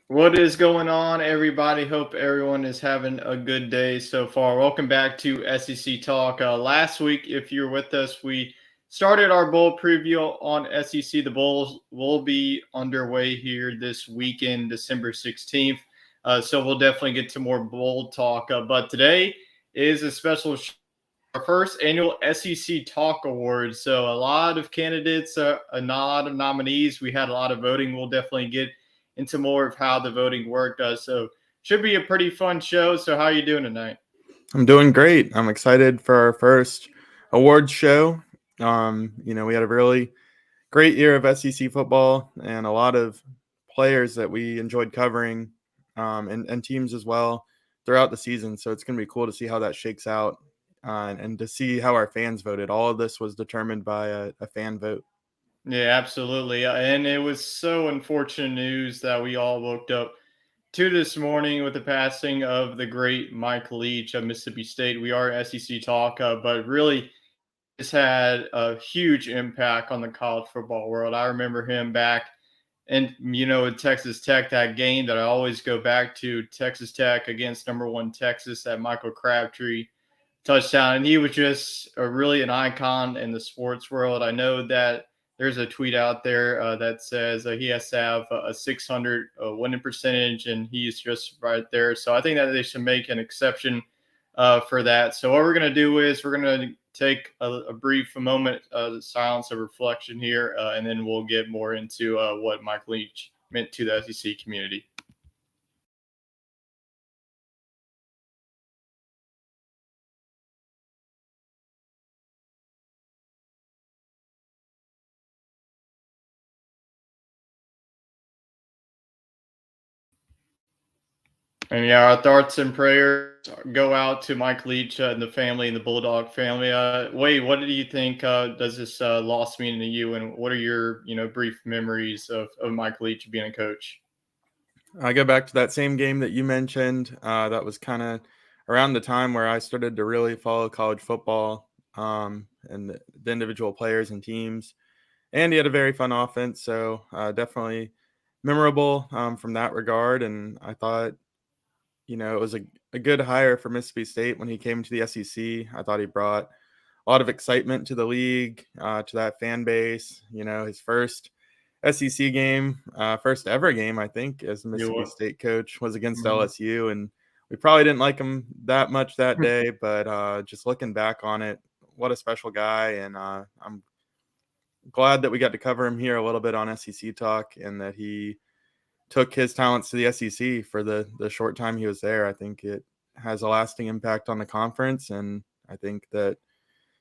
What is going on, everybody? Hope everyone is having a good day so far. Welcome back to SEC Talk. Last week, if you're with us, we started our bowl preview on SEC. The bowls will be underway here this weekend, December 16th. So we'll definitely get to more bowl talk. But today is a special our first annual SEC Talk Awards. So a lot of candidates, a lot of nominees. We had a lot of voting. We'll definitely get into more of how the voting worked. So should be a pretty fun show. So how are you doing tonight? I'm doing great. I'm excited for our first awards show. We had a really great year of SEC football and a lot of players that we enjoyed covering, and teams as well throughout the season. So it's going to be cool to see how that shakes out, and to see how our fans voted. All of this was determined by a fan vote. Yeah, absolutely. And it was so unfortunate news that we all woke up to this morning with the passing of the great Mike Leach of Mississippi State. We are SEC Talk, but really has had a huge impact on the college football world. I remember him back and at Texas Tech, that game that I always go back to, Texas Tech against number one Texas, that Michael Crabtree touchdown, and he was just really an icon in the sports world. I know that there's a tweet out there that says he has to have a 600 winning percentage, and he's just right there. So I think that they should make an exception for that. So what we're going to do is we're going to take a brief moment of silence of reflection here, and then we'll get more into what Mike Leach meant to the SEC community. And yeah, our thoughts and prayers go out to Mike Leach and the family and the Bulldog family. Wade, what do you think does this loss mean to you, and what are your brief memories of Mike Leach being a coach? I go back to that same game that you mentioned. That was kind of around the time where I started to really follow college football, and the individual players and teams. And he had a very fun offense, so definitely memorable from that regard. And I thought, it was a good hire for Mississippi State when he came to the SEC. I thought he brought a lot of excitement to the league, to that fan base. His first SEC game, first ever game, I think, as a You Mississippi what? State coach was against Mhm. LSU. And we probably didn't like him that much that day, but just looking back on it, what a special guy. And I'm glad that we got to cover him here a little bit on SEC Talk, and that he took his talents to the SEC for the short time he was there. I think it has a lasting impact on the conference, and I think that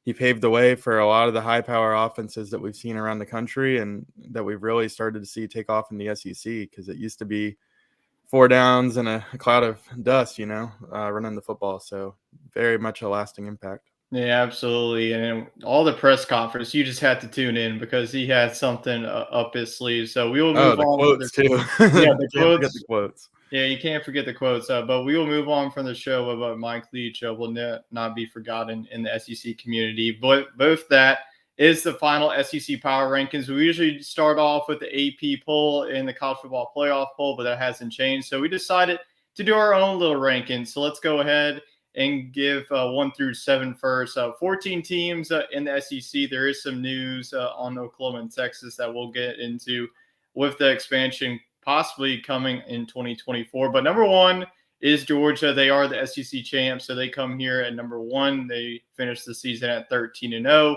he paved the way for a lot of the high power offenses that we've seen around the country, and that we've really started to see take off in the SEC, because it used to be four downs and a cloud of dust, running the football. So very much a lasting impact. Yeah, absolutely. And all the press conference, you just had to tune in because he had something up his sleeve. So we will Oh, move the on to the quotes too. the Can't forget the quotes. quotes. Yeah, you can't forget the quotes. But we will move on from the show about Mike Leach. Will not be forgotten in the SEC community. But both that is the final SEC power rankings. We usually start off with the AP poll and the college football playoff poll, but that hasn't changed. So we decided to do our own little rankings. So let's go ahead and give 1 through 7 first. 14 teams in the SEC. There is some news on Oklahoma and Texas that we'll get into with the expansion possibly coming in 2024. But number one is Georgia. They are the SEC champs, so they come here at number one. They finished the season at 13-0.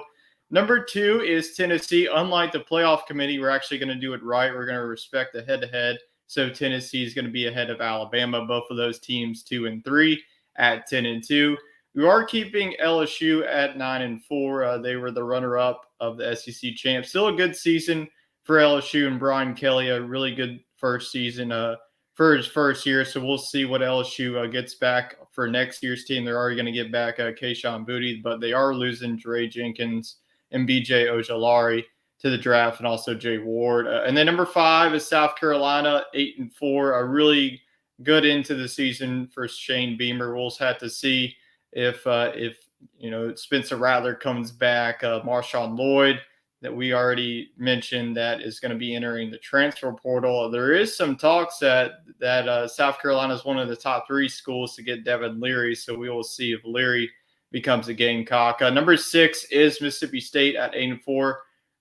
Number two is Tennessee. Unlike the playoff committee, we're actually going to do it right. We're going to respect the head-to-head. So Tennessee is going to be ahead of Alabama. Both of those teams 2-3 at 10-2. We are keeping LSU at 9-4. They were the runner-up of the SEC champs. Still a good season for LSU and Brian Kelly, a really good first season for his first year. So we'll see what LSU gets back for next year's team. They're already going to get back Keyshawn Booty, but they are losing Dre Jenkins and BJ Ojolari to the draft, and also Jay Ward. And then number 5 is South Carolina, 8-4. A really good into the season for Shane Beamer. We'll have to see if Spencer Rattler comes back. Marshawn Lloyd that we already mentioned that is going to be entering the transfer portal. There is some talks that South Carolina is one of the top 3 schools to get Devin Leary, so we will see if Leary becomes a Gamecock. Number 6 is Mississippi State at 8-4.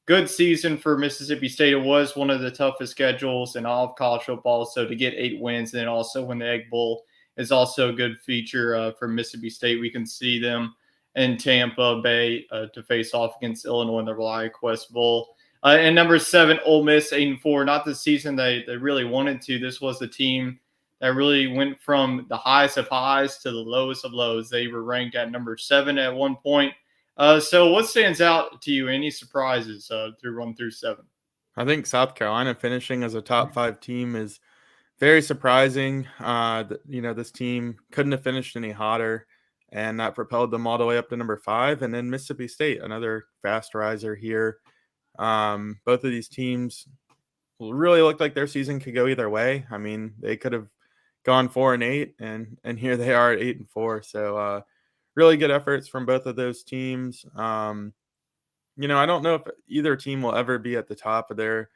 Good season for Mississippi State. It was one of the toughest schedules in all of college football, so to get 8 wins and then also win the Egg Bowl is also a good feature for Mississippi State. We can see them in Tampa Bay to face off against Illinois in the ReliaQuest Bowl. And number 7, Ole Miss, 8-4. Not the season they really wanted to. This was the team that really went from the highest of highs to the lowest of lows. They were ranked at number 7 at one point. So what stands out to you? Any surprises through 1 through 7? I think South Carolina finishing as a top 5 team is very surprising. This team couldn't have finished any hotter, and that propelled them all the way up to number 5. And then Mississippi State, another fast riser here. Both of these teams really looked like their season could go either way. I mean, they could have gone 4-8, and here they are at 8-4. So really good efforts from both of those teams. I don't know if either team will ever be at the top of their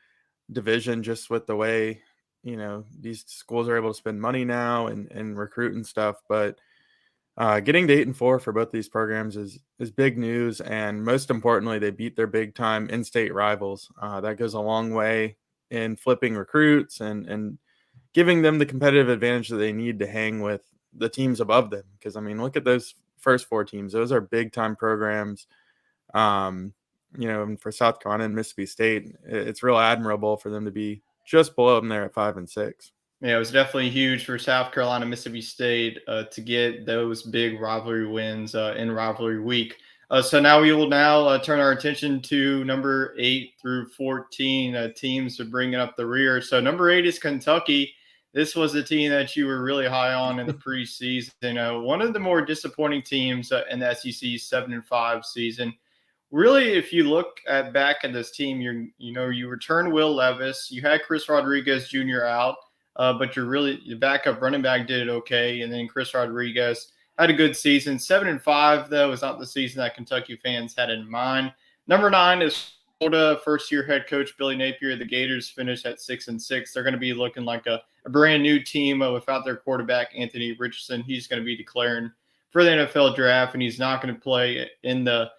division, just with the way these schools are able to spend money now and recruit and stuff. But getting to 8-4 for both these programs is big news, and most importantly, they beat their big time in-state rivals. That goes a long way in flipping recruits and giving them the competitive advantage that they need to hang with the teams above them. Because I mean, look at those first 4 teams; those are big time programs. And for South Carolina and Mississippi State, it's real admirable for them to be just below them there at 5 and 6. Yeah, it was definitely huge for South Carolina, Mississippi State to get those big rivalry wins in rivalry week. So now we will turn our attention to number 8 through 14 teams to bring up the rear. So number 8 is Kentucky. This was a team that you were really high on in the preseason. One of the more disappointing teams in the SEC 7-5 season. Really, if you look back at this team, you returned Will Levis, you had Chris Rodriguez Jr. out. But your backup running back did it okay. And then Chris Rodriguez had a good season. 7-5, though, is not the season that Kentucky fans had in mind. Number 9 is Florida. First-year head coach Billy Napier. The Gators finished at 6-6. They're going to be looking like a brand new team without their quarterback, Anthony Richardson. He's going to be declaring for the NFL draft, and he's not going to play in the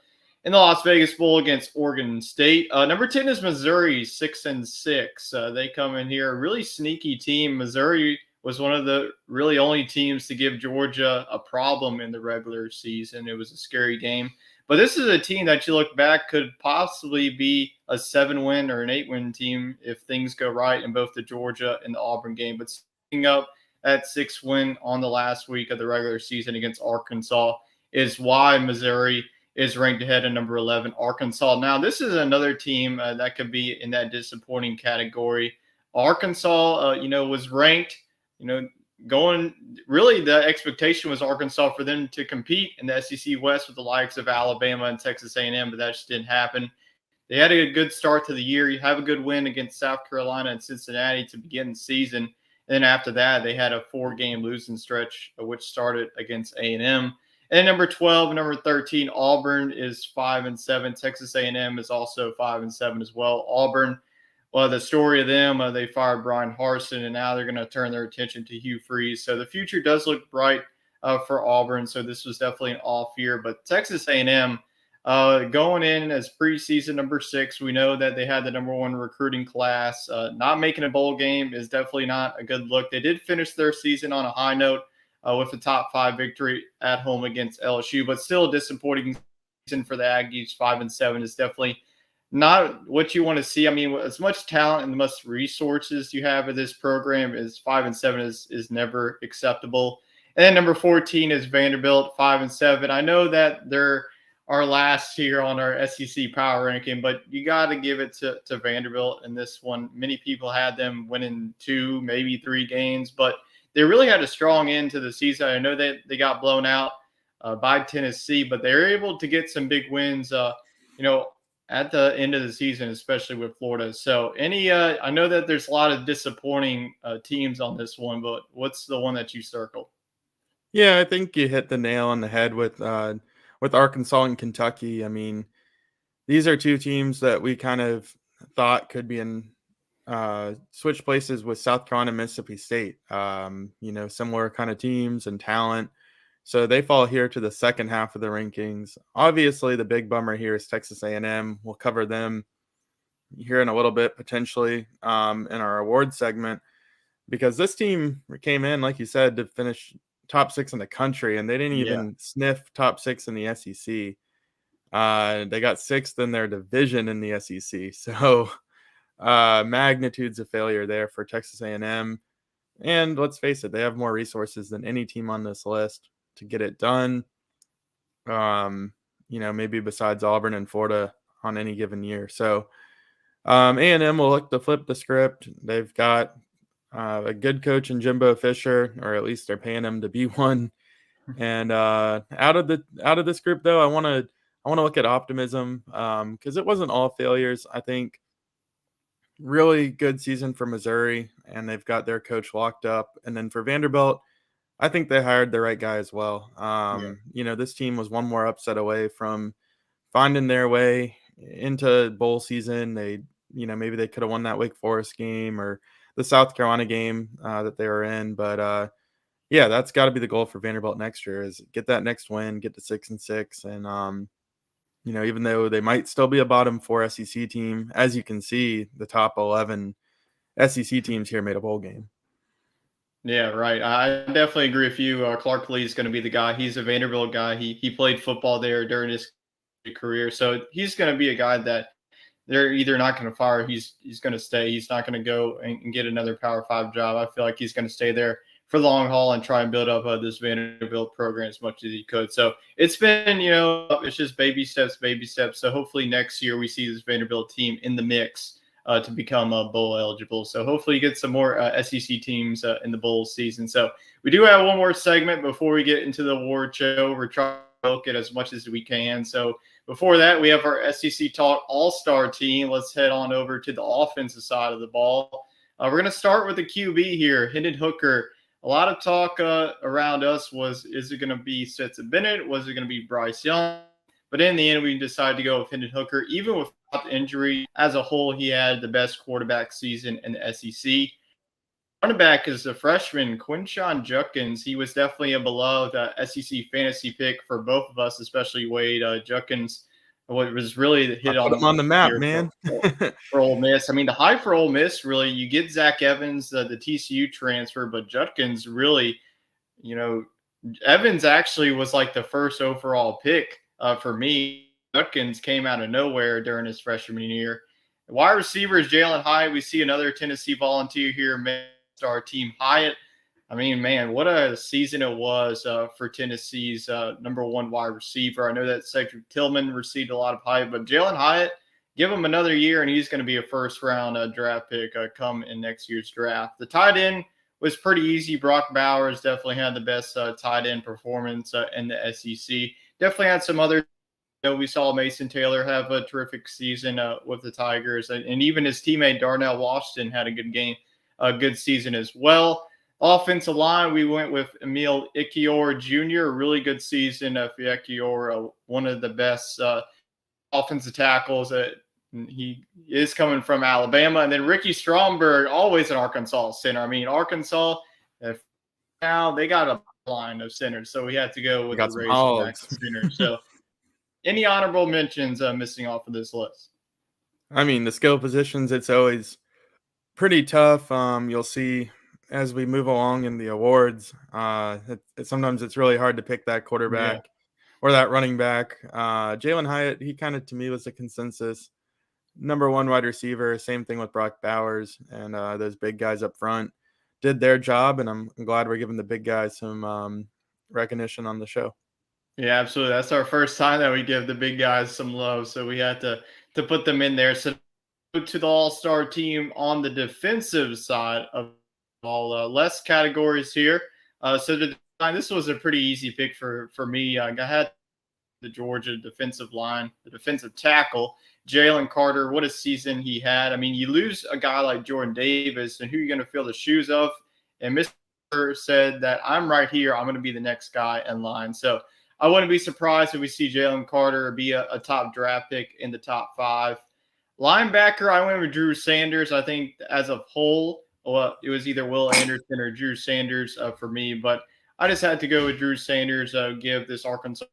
Las Vegas Bowl against Oregon State. Number 10 is Missouri, 6-6. They come in here, a really sneaky team. Missouri was one of the really only teams to give Georgia a problem in the regular season. It was a scary game. But this is a team that you look back could possibly be a 7-win or an 8-win team if things go right in both the Georgia and the Auburn game. But sticking up at 6-win on the last week of the regular season against Arkansas is why Missouri is ranked ahead of number 11, Arkansas. Now, this is another team that could be in that disappointing category. Arkansas, was ranked, going really the expectation was Arkansas for them to compete in the SEC West with the likes of Alabama and Texas A&M, but that just didn't happen. They had a good start to the year. You have a good win against South Carolina and Cincinnati to begin the season. And then after that, they had a 4-game losing stretch, which started against A&M. And number 12, number 13, Auburn is 5-7. Texas A&M is also 5-7 as well. Auburn, well, the story of them, they fired Brian Harsin, and now they're going to turn their attention to Hugh Freeze. So the future does look bright for Auburn. So this was definitely an off year. But Texas A&M going in as preseason number 6, we know that they had the number 1 recruiting class. Not making a bowl game is definitely not a good look. They did finish their season on a high note. With a top 5 victory at home against LSU, but still a disappointing season for the Aggies. 5-7 is definitely not what you want to see. I mean, as much talent and the much resources you have in this program is 5-7 is never acceptable. And then number 14 is Vanderbilt, 5-7. I know that they're our last here on our SEC power ranking, but you got to give it to Vanderbilt in this one. Many people had them winning 2, maybe 3 games, but they really had a strong end to the season. I know that they got blown out by Tennessee, but they were able to get some big wins, at the end of the season, especially with Florida. So I know that there's a lot of disappointing teams on this one, but what's the one that you circled? Yeah, I think you hit the nail on the head with Arkansas and Kentucky. I mean, these are two teams that we kind of thought could be in switch places with South Carolina and Mississippi State. Similar kind of teams and talent. So they fall here to the second half of the rankings. Obviously, the big bummer here is Texas A&M. We'll cover them here in a little bit, potentially, in our award segment, because this team came in, like you said, to finish top 6 in the country, and they didn't even sniff top 6 in the SEC. They got 6th in their division in the SEC. So magnitudes of failure there for Texas A&M. And let's face it, they have more resources than any team on this list to get it done. Maybe besides Auburn and Florida on any given year. So A&M will look to flip the script. They've got a good coach in Jimbo Fisher, or at least they're paying him to be one. And out of this group, though, I want to look at optimism, because it wasn't all failures. I think really good season for Missouri, and they've got their coach locked up. And then for Vanderbilt, I think they hired the right guy as well. This team was one more upset away from finding their way into bowl season. Maybe they could have won that Wake Forest game or the South Carolina game that they were in. But that's got to be the goal for Vanderbilt next year, is get that next win, get to 6-6. And, even though they might still be a bottom 4 SEC team, as you can see, the top 11 SEC teams here made a bowl game. Yeah, right. I definitely agree with you. Clark Lee is going to be the guy. He's a Vanderbilt guy. He played football there during his career. So he's going to be a guy that they're either not going to fire. He's going to stay. He's not going to go and get another Power 5 job. I feel like he's going to stay there for the long haul and try and build up this Vanderbilt program as much as he could. So it's been, it's just baby steps. So hopefully next year we see this Vanderbilt team in the mix to become bowl eligible. So hopefully you get some more SEC teams in the bowl season. So we do have one more segment before we get into the award show. We're trying to milk it as much as we can. So before that, we have our SEC Talk All-Star team. Let's head on over to the offensive side of the ball. We're going to start with the QB here, Hendon Hooker. A lot of talk around us was, is it going to be Stetson Bennett? Was it going to be Bryce Young? But in the end, we decided to go with Hendon Hooker. Even without the injury, as a whole, he had the best quarterback season in the SEC. Running back is the freshman, Quinshon Judkins. He was definitely a beloved SEC fantasy pick for both of us, especially Wade. Judkins was really the hit on the map, man. for Ole Miss. I mean, the hype for Ole Miss, really, you get Zach Evans, the TCU transfer, but Judkins really, Evans actually was like the first overall pick for me. Judkins came out of nowhere during his freshman year. Wide receiver is Jalen Hyatt. We see another Tennessee Volunteer here, our team Hyatt. I mean, man, what a season it was for Tennessee's number one wide receiver. I know that Cedric Tillman received a lot of hype, but Jalen Hyatt, give him another year, and he's going to be a first-round draft pick come in next year's draft. The tight end was pretty easy. Brock Bowers definitely had the best tight end performance in the SEC. Definitely had some other. We saw Mason Taylor have a terrific season with the Tigers, and even his teammate Darnell Washington had a good game. A good season as well. Offensive line, we went with Emil Ikior Jr., a really good season for Ikior, one of the best offensive tackles. He is coming from Alabama. And then Ricky Stromberg, always an Arkansas center. I mean, Arkansas, now they got a line of centers, so we had to go with the Razorback center. So any honorable mentions missing off of this list? I mean, the skill positions, it's always pretty tough. You'll see as we move along in the awards, sometimes it's really hard to pick that quarterback or that running back. Jalen Hyatt, he kind of, to me, was a consensus number one wide receiver. Same thing with Brock Bowers, and those big guys up front did their job, and I'm glad we're giving the big guys some recognition on the show. Yeah, absolutely. That's our first time that we give the big guys some love, so we had to put them in there. So to the all-star team on the defensive side of all, less categories here. This was a pretty easy pick for me. I had the Georgia defensive line, the defensive tackle, Jalen Carter. What a season he had. I mean, you lose a guy like Jordan Davis, and who are you going to fill the shoes of? And Mr. said that I'm right here. I'm going to be the next guy in line. So I wouldn't be surprised if we see Jalen Carter be a top draft pick in the top 5. Linebacker, I went with Drew Sanders. I think as a whole, well, it was either Will Anderson or Drew Sanders for me, but I just had to go with Drew Sanders. Give this Arkansas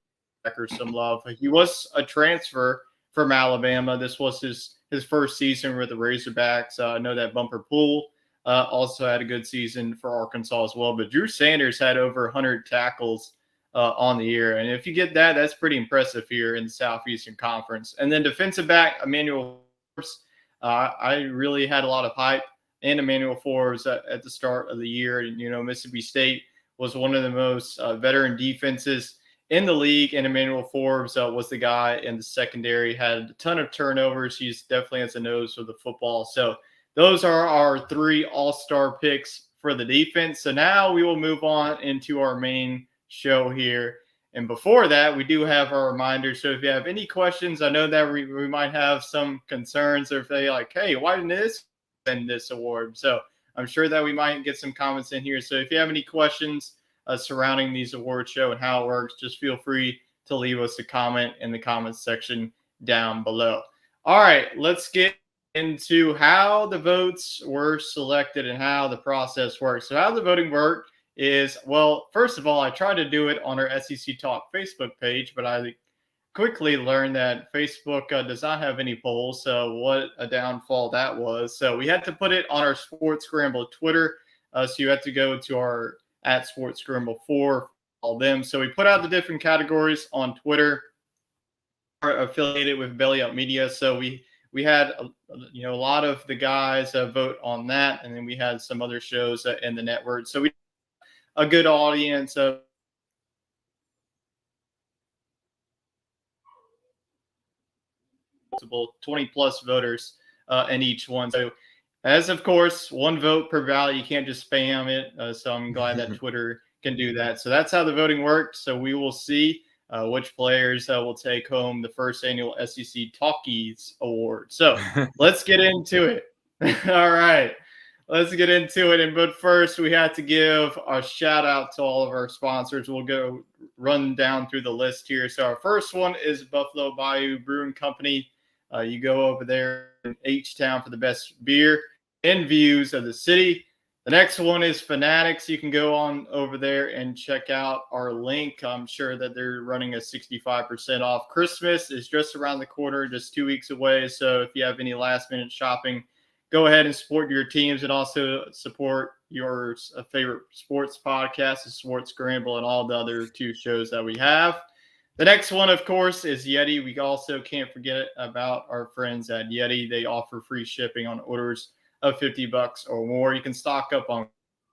linebacker some love. He was a transfer from Alabama. This was his first season with the Razorbacks. I know that Bumper Pool also had a good season for Arkansas as well, but Drew Sanders had over 100 tackles on the year. And if you get that, that's pretty impressive here in the Southeastern Conference. And then defensive back, Emmanuel Forbes. I really had a lot of hype in Emmanuel Forbes at the start of the year. And, Mississippi State was one of the most veteran defenses in the league, and Emmanuel Forbes was the guy in the secondary, had a ton of turnovers. He's definitely has a nose for the football. So those are our 3 all-star picks for the defense. So now we will move on into our main show here. And before that, we do have our reminder. So if you have any questions, I know that we might have some concerns, or if they like, hey, why didn't this win this award? So I'm sure that we might get some comments in here. So if you have any questions surrounding these award show and how it works, just feel free to leave us a comment in the comments section down below. All right, let's get into how the votes were selected and how the process works. So how the voting worked is, well, first of all, I tried to do it on our SEC Talk Facebook page, but I quickly learned that Facebook does not have any polls. So what a downfall that was. So we had to put it on our Sports Scramble Twitter. So you had to go to our at Sports Scramble 4, all them. So we put out the different categories on Twitter, are affiliated with Belly Up Media. So we had a lot of the guys vote on that, and then we had some other shows in the network. So we a good audience of 20 plus voters in each one. So as of course, 1 vote per ballot. You can't just spam it. So I'm glad that Twitter can do that. So that's how the voting works. So we will see which players will take home the first annual SEC Talkies Award. So let's get into it. All right, let's get into it. But first, we have to give a shout out to all of our sponsors. We'll go run down through the list here. So our first one is Buffalo Bayou Brewing Company. You go over there in H-Town for the best beer and views of the city. The next one is Fanatics. You can go on over there and check out our link. I'm sure that they're running a 65% off. Christmas is just around the corner, just 2 weeks away. So if you have any last-minute shopping, go ahead and support your teams and also support your favorite sports podcast, the Sports Scramble, and all the other 2 shows that we have. The next one, of course, is YETI. We also can't forget about our friends at YETI. They offer free shipping on orders of $50 or more. You can stock up on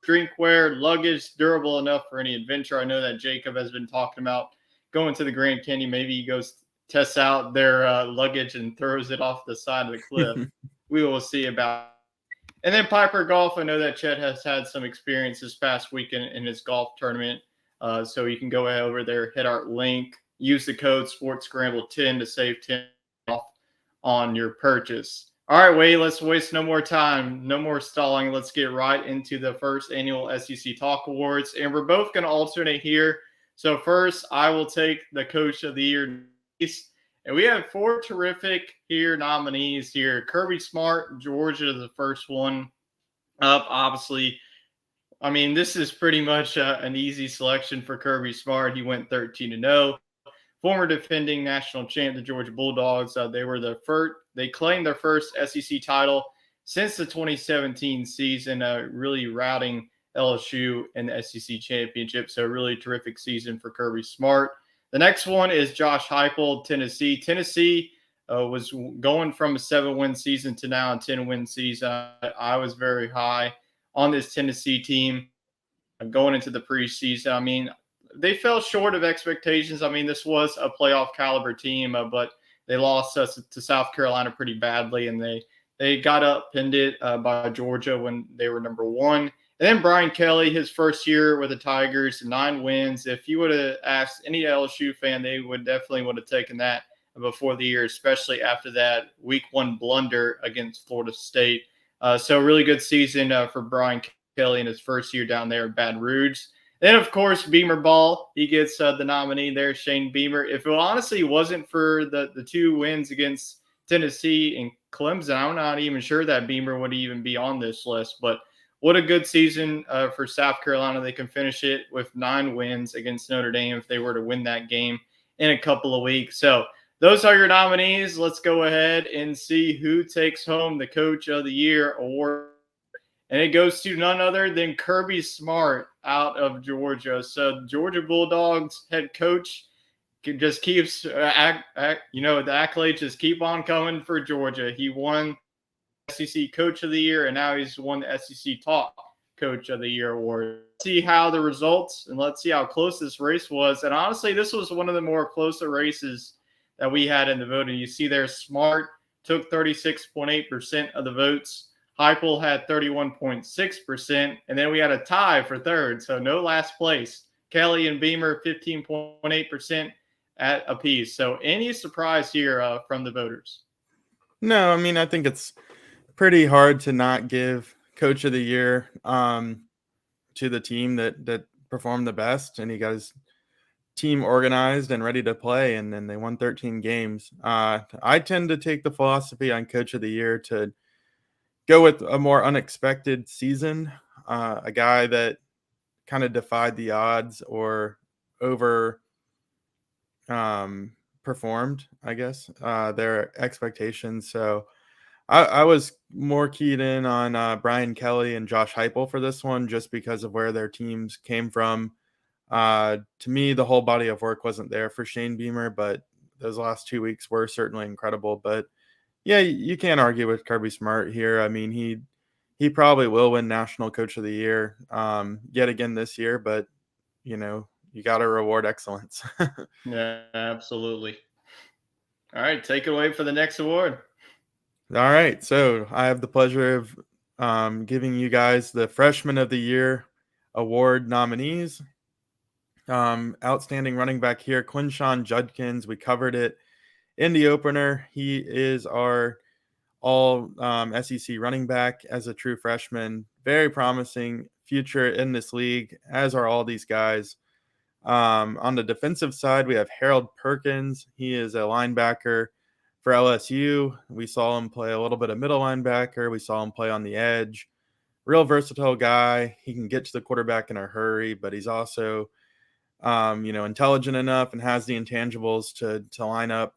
drinkware, luggage, durable enough for any adventure. I know that Jacob has been talking about going to the Grand Canyon. Maybe he goes tests out their luggage and throws it off the side of the cliff. We will see about it. And then Piper Golf. I know that Chet has had some experience this past weekend in his golf tournament. So you can go over there, hit our link, use the code SportsScramble10 to save 10 off on your purchase. All right, Wade, let's waste no more time. No more stalling. Let's get right into the first annual SEC Talk Awards. And we're both going to alternate here. So first, I will take the Coach of the Year. And we have 4 terrific nominees here. Kirby Smart, Georgia, the first one up, obviously. I mean, this is pretty much an easy selection for Kirby Smart. He went 13-0. Former defending national champ, the Georgia Bulldogs. They claimed their first SEC title since the 2017 season, really routing LSU in the SEC championship. So really terrific season for Kirby Smart. The next one is Josh Heupel, Tennessee. Tennessee was going from a 7-win season to now a 10-win season. I was very high on this Tennessee team going into the preseason. I mean, they fell short of expectations. I mean, this was a playoff caliber team, but they lost to South Carolina pretty badly, and they got upended by Georgia when they were number 1. And then Brian Kelly, his first year with the Tigers, 9 wins. If you would have asked any LSU fan, they would definitely have taken that before the year, especially after that week 1 blunder against Florida State. So really good season for Brian Kelly in his first year down there in Baton Rouge. Then, of course, Beamer Ball, he gets the nominee there, Shane Beamer. If it honestly wasn't for the 2 wins against Tennessee and Clemson, I'm not even sure that Beamer would even be on this list. But what a good season for South Carolina. They can finish it with 9 wins against Notre Dame if they were to win that game in a couple of weeks. So those are your nominees. Let's go ahead and see who takes home the Coach of the Year award. And it goes to none other than Kirby Smart out of Georgia. So Georgia Bulldogs head coach just keeps, the accolades just keep on coming for Georgia. He won SEC Coach of the Year, and now he's won the SEC Talk Coach of the Year award. Let's see how the results, and let's see how close this race was. And honestly, this was one of the more closer races that we had in the voting. You see there, Smart took 36.8% of the votes. Heupel had 31.6%, and then we had a tie for third, so no last place. Kelly and Beamer 15.8% at a piece. So any surprise here from the voters? No, I mean, I think it's pretty hard to not give Coach of the Year to the team that performed the best, and he got his team organized and ready to play, and then they won 13 games. I tend to take the philosophy on Coach of the Year to go with a more unexpected season, a guy that kind of defied the odds or over performed, I guess, their expectations. So I was more keyed in on Brian Kelly and Josh Heupel for this one, just because of where their teams came from. To me, the whole body of work wasn't there for Shane Beamer, but those last 2 weeks were certainly incredible. But yeah, you can't argue with Kirby Smart here. I mean, he probably will win National Coach of the Year yet again this year, but you got to reward excellence. Yeah, absolutely. All right, take it away for the next award. All right, so I have the pleasure of giving you guys the Freshman of the Year award nominees. Outstanding running back here, Quinshawn Judkins. We covered it in the opener. He is our all SEC running back as a true freshman. Very promising future in this league, as are all these guys. On the defensive side, we have Harold Perkins. He is a linebacker for LSU. We saw him play a little bit of middle linebacker. We saw him play on the edge. Real versatile guy. He can get to the quarterback in a hurry, but he's also intelligent enough and has the intangibles to line up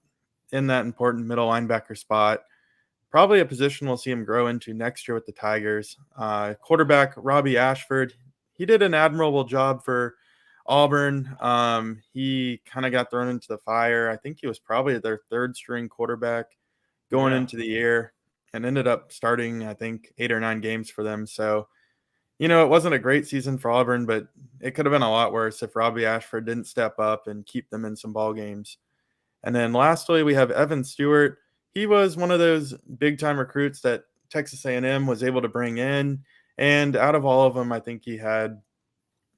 in that important middle linebacker spot. Probably a position we'll see him grow into next year with the Tigers. Quarterback Robbie Ashford, he did an admirable job for Auburn. He kind of got thrown into the fire. I think he was probably their third string quarterback going into the year and ended up starting, I think, 8 or 9 games for them. So, it wasn't a great season for Auburn, but it could have been a lot worse if Robbie Ashford didn't step up and keep them in some ball games. And then lastly, we have Evan Stewart. He was one of those big-time recruits that Texas A&M was able to bring in. And out of all of them, I think he had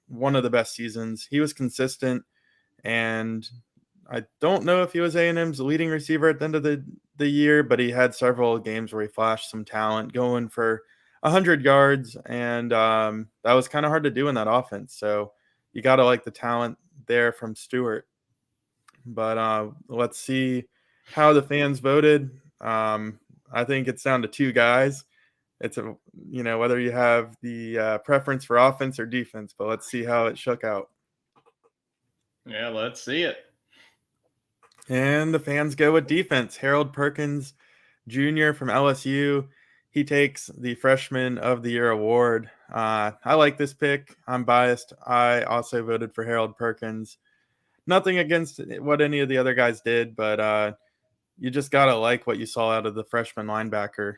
one of the best seasons. He was consistent, and I don't know if he was A&M's leading receiver at the end of the year, but he had several games where he flashed some talent going for 100 yards, and that was kind of hard to do in that offense. So you got to like the talent there from Stewart. But let's see how the fans voted. I think it's down to 2 guys. It's whether you have the preference for offense or defense, but let's see how it shook out. Yeah, let's see it. And the fans go with defense. Harold Perkins Jr. from LSU. He takes the Freshman of the Year award. I like this pick. I'm biased. I also voted for Harold Perkins. Nothing against what any of the other guys did, but you just got to like what you saw out of the freshman linebacker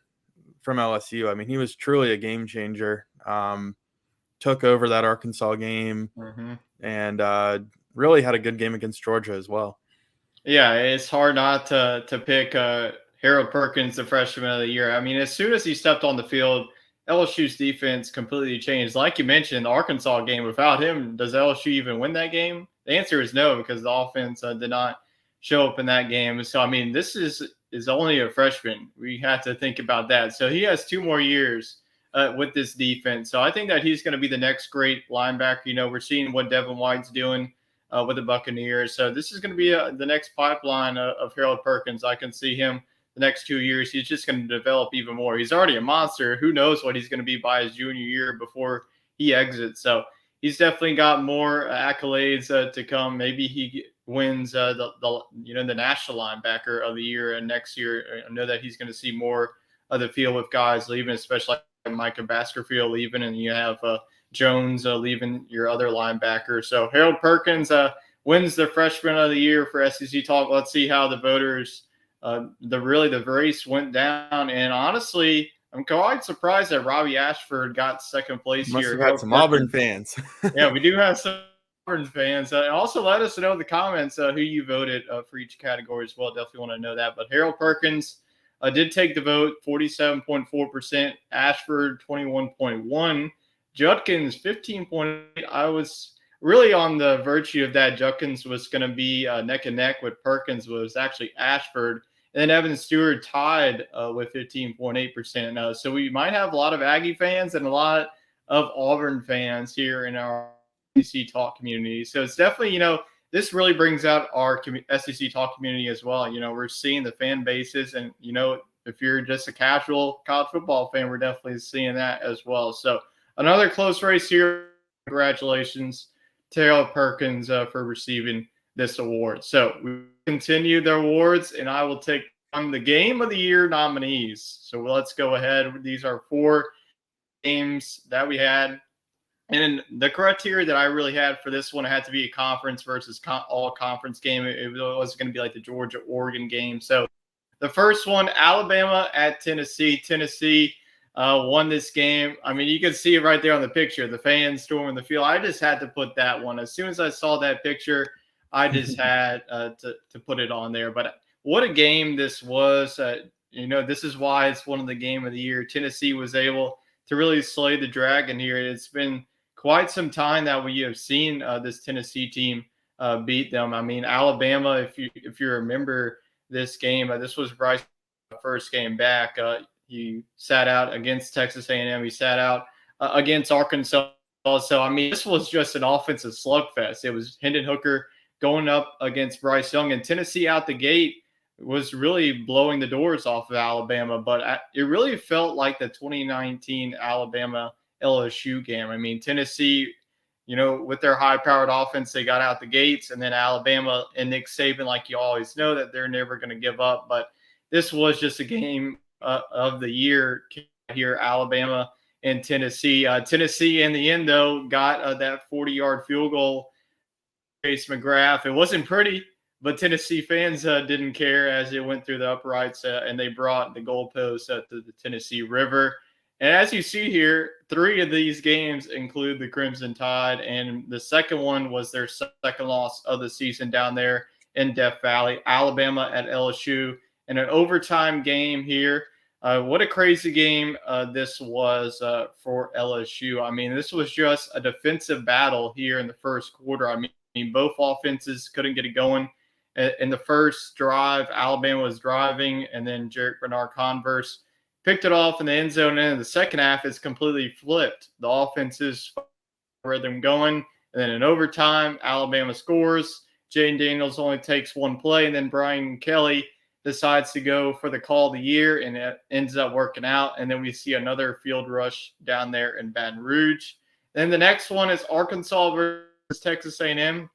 from LSU. I mean, he was truly a game changer. Took over that Arkansas game and really had a good game against Georgia as well. Yeah, it's hard not to pick Harold Perkins, the Freshman of the Year. I mean, as soon as he stepped on the field, LSU's defense completely changed. Like you mentioned, the Arkansas game, without him, does LSU even win that game? The answer is no, because the offense did not show up in that game. So, I mean, this is only a freshman. We have to think about that. So he has 2 more years with this defense. So I think that he's going to be the next great linebacker. We're seeing what Devin White's doing with the Buccaneers. So this is going to be the next pipeline of Harold Perkins. I can see him the next 2 years. He's just going to develop even more. He's already a monster. Who knows what he's going to be by his junior year before he exits. So he's definitely got more accolades to come. Maybe he wins the national linebacker of the year and next year. I know that he's going to see more of the field with guys leaving, especially like Micah Baskerville leaving, and you have Jones leaving your other linebacker. So Harold Perkins wins the freshman of the year for SEC Talk. Let's see how the voters, the race went down. And honestly, I'm quite surprised that Robbie Ashford got second place Must here. have had some Auburn fans. Yeah, we do have some Auburn fans. Also, let us know in the comments who you voted for each category as well. Definitely want to know that. But Harold Perkins did take the vote, 47.4%. Ashford, 21.1%. Judkins, 15.8%. I was really on the virtue of that. Judkins was going to be neck and neck with Perkins. Was actually Ashford. And then Evan Stewart tied with 15.8%. So we might have a lot of Aggie fans and a lot of Auburn fans here in our SEC Talk community. So it's definitely, this really brings out our SEC Talk community as well. We're seeing the fan bases, and, if you're just a casual college football fan, we're definitely seeing that as well. So another close race here. Congratulations to Harold Perkins for receiving this award. So we continue the awards, and I will take on the Game of the Year nominees. So let's go ahead. These are 4 games that we had. And the criteria that I really had for this one, it had to be a conference versus all-conference game. It was going to be like the Georgia-Oregon game. So the first one, Alabama at Tennessee. Tennessee won this game. I mean, you can see it right there on the picture, the fans storming the field. I just had to put that one. As soon as I saw that picture, I just had to put it on there. But what a game this was. This is why it's one of the Game of the Year. Tennessee was able to really slay the dragon here. It's been quite some time that we have seen this Tennessee team beat them. I mean, Alabama, if you remember this game, this was Bryce's first game back. He sat out against Texas A&M. He sat out against Arkansas. So, I mean, this was just an offensive slugfest. It was Hendon Hooker going up against Bryce Young, and Tennessee out the gate was really blowing the doors off of Alabama. But it really felt like the 2019 Alabama LSU game. I mean, Tennessee, with their high-powered offense, they got out the gates, and then Alabama and Nick Saban, like you always know, that they're never going to give up. But this was just a game of the year here, Alabama and Tennessee. Tennessee, in the end, though, got that 40-yard field goal. Chase McGrath. It wasn't pretty, but Tennessee fans didn't care as it went through the uprights, and they brought the goalposts to the Tennessee River. And as you see here, 3 of these games include the Crimson Tide, and the second one was their second loss of the season down there in Death Valley. Alabama at LSU in an overtime game here. What a crazy game this was for LSU. I mean, this was just a defensive battle here in the first quarter. I mean, both offenses couldn't get it going. In the first drive, Alabama was driving, and then Jarek Bernard-Converse picked it off in the end zone. And in the second half, it's completely flipped. The offenses rhythm going, and then in overtime, Alabama scores. Jane Daniels only takes 1 play, and then Brian Kelly decides to go for the call of the year, and it ends up working out. And then we see another field rush down there in Baton Rouge. Then the next one is Arkansas versus Texas A&M.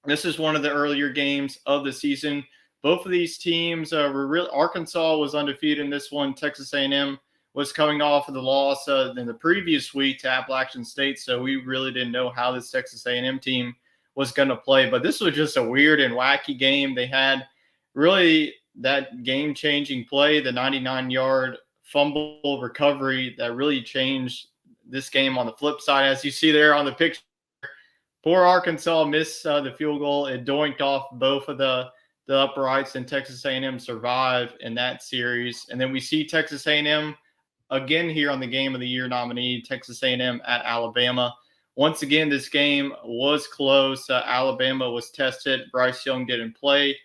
This is one of the earlier games of the season. Both of these teams were real. Arkansas was undefeated in this one. Texas A&M was coming off of the loss in the previous week to Appalachian State, so we really didn't know how this Texas A&M team was going to play. But this was just a weird and wacky game. They had really that game-changing play, the 99-yard fumble recovery that really changed this game on the flip side. As you see there on the picture, poor Arkansas missed the field goal. It doinked off both of the uprights, and Texas A&M survived in that series. And then we see Texas A&M again here on the Game of the Year nominee, Texas A&M at Alabama. Once again, this game was close. Alabama was tested. Bryce Young didn't play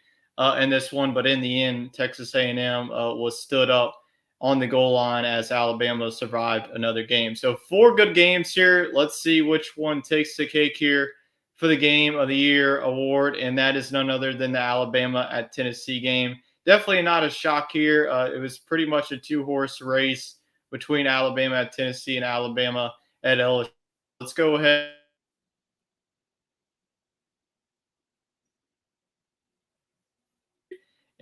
in this one, but in the end, Texas A&M was stood up on the goal line as Alabama survived another game. So 4 good games here. Let's see which one takes the cake here for the Game of the Year award, and that is none other than the Alabama at Tennessee game. Definitely not a shock here. It was pretty much a 2-horse race between Alabama at Tennessee and Alabama at LSU. Let's go ahead.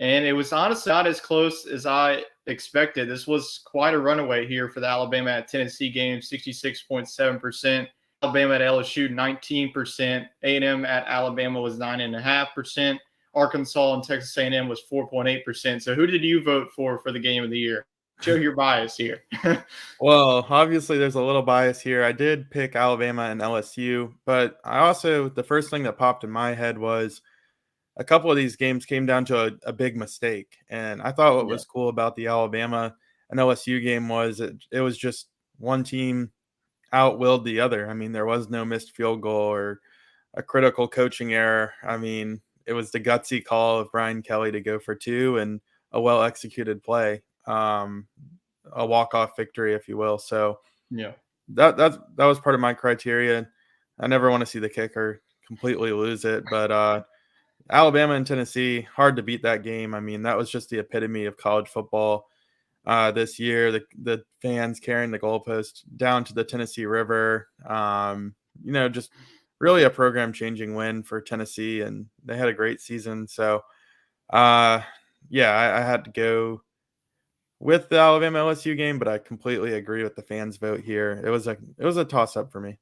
And it was honestly not as close as I expected. This was quite a runaway here for the Alabama at Tennessee game, 66.7%. Alabama at LSU, 19%. A&M at Alabama was 9.5%. Arkansas and Texas A&M was 4.8%. So who did you vote for the Game of the Year? Show your bias here. Well, obviously, there's a little bias here. I did pick Alabama and LSU, but the first thing that popped in my head was a couple of these games came down to a big mistake. And I thought what Yeah. was cool about the Alabama and LSU game was it was just one team outwilled the other. I mean, there was no missed field goal or a critical coaching error. I mean, it was the gutsy call of Brian Kelly to go for 2 and a well executed play, a walk off victory, if you will. So Yeah. that was part of my criteria. I never want to see the kicker completely lose it, but Alabama and Tennessee, hard to beat that game. I mean, that was just the epitome of college football this year. The fans carrying the goalpost down to the Tennessee River. Just really a program-changing win for Tennessee, and they had a great season. So, I had to go with the Alabama LSU game, but I completely agree with the fans' vote here. It was a toss-up for me.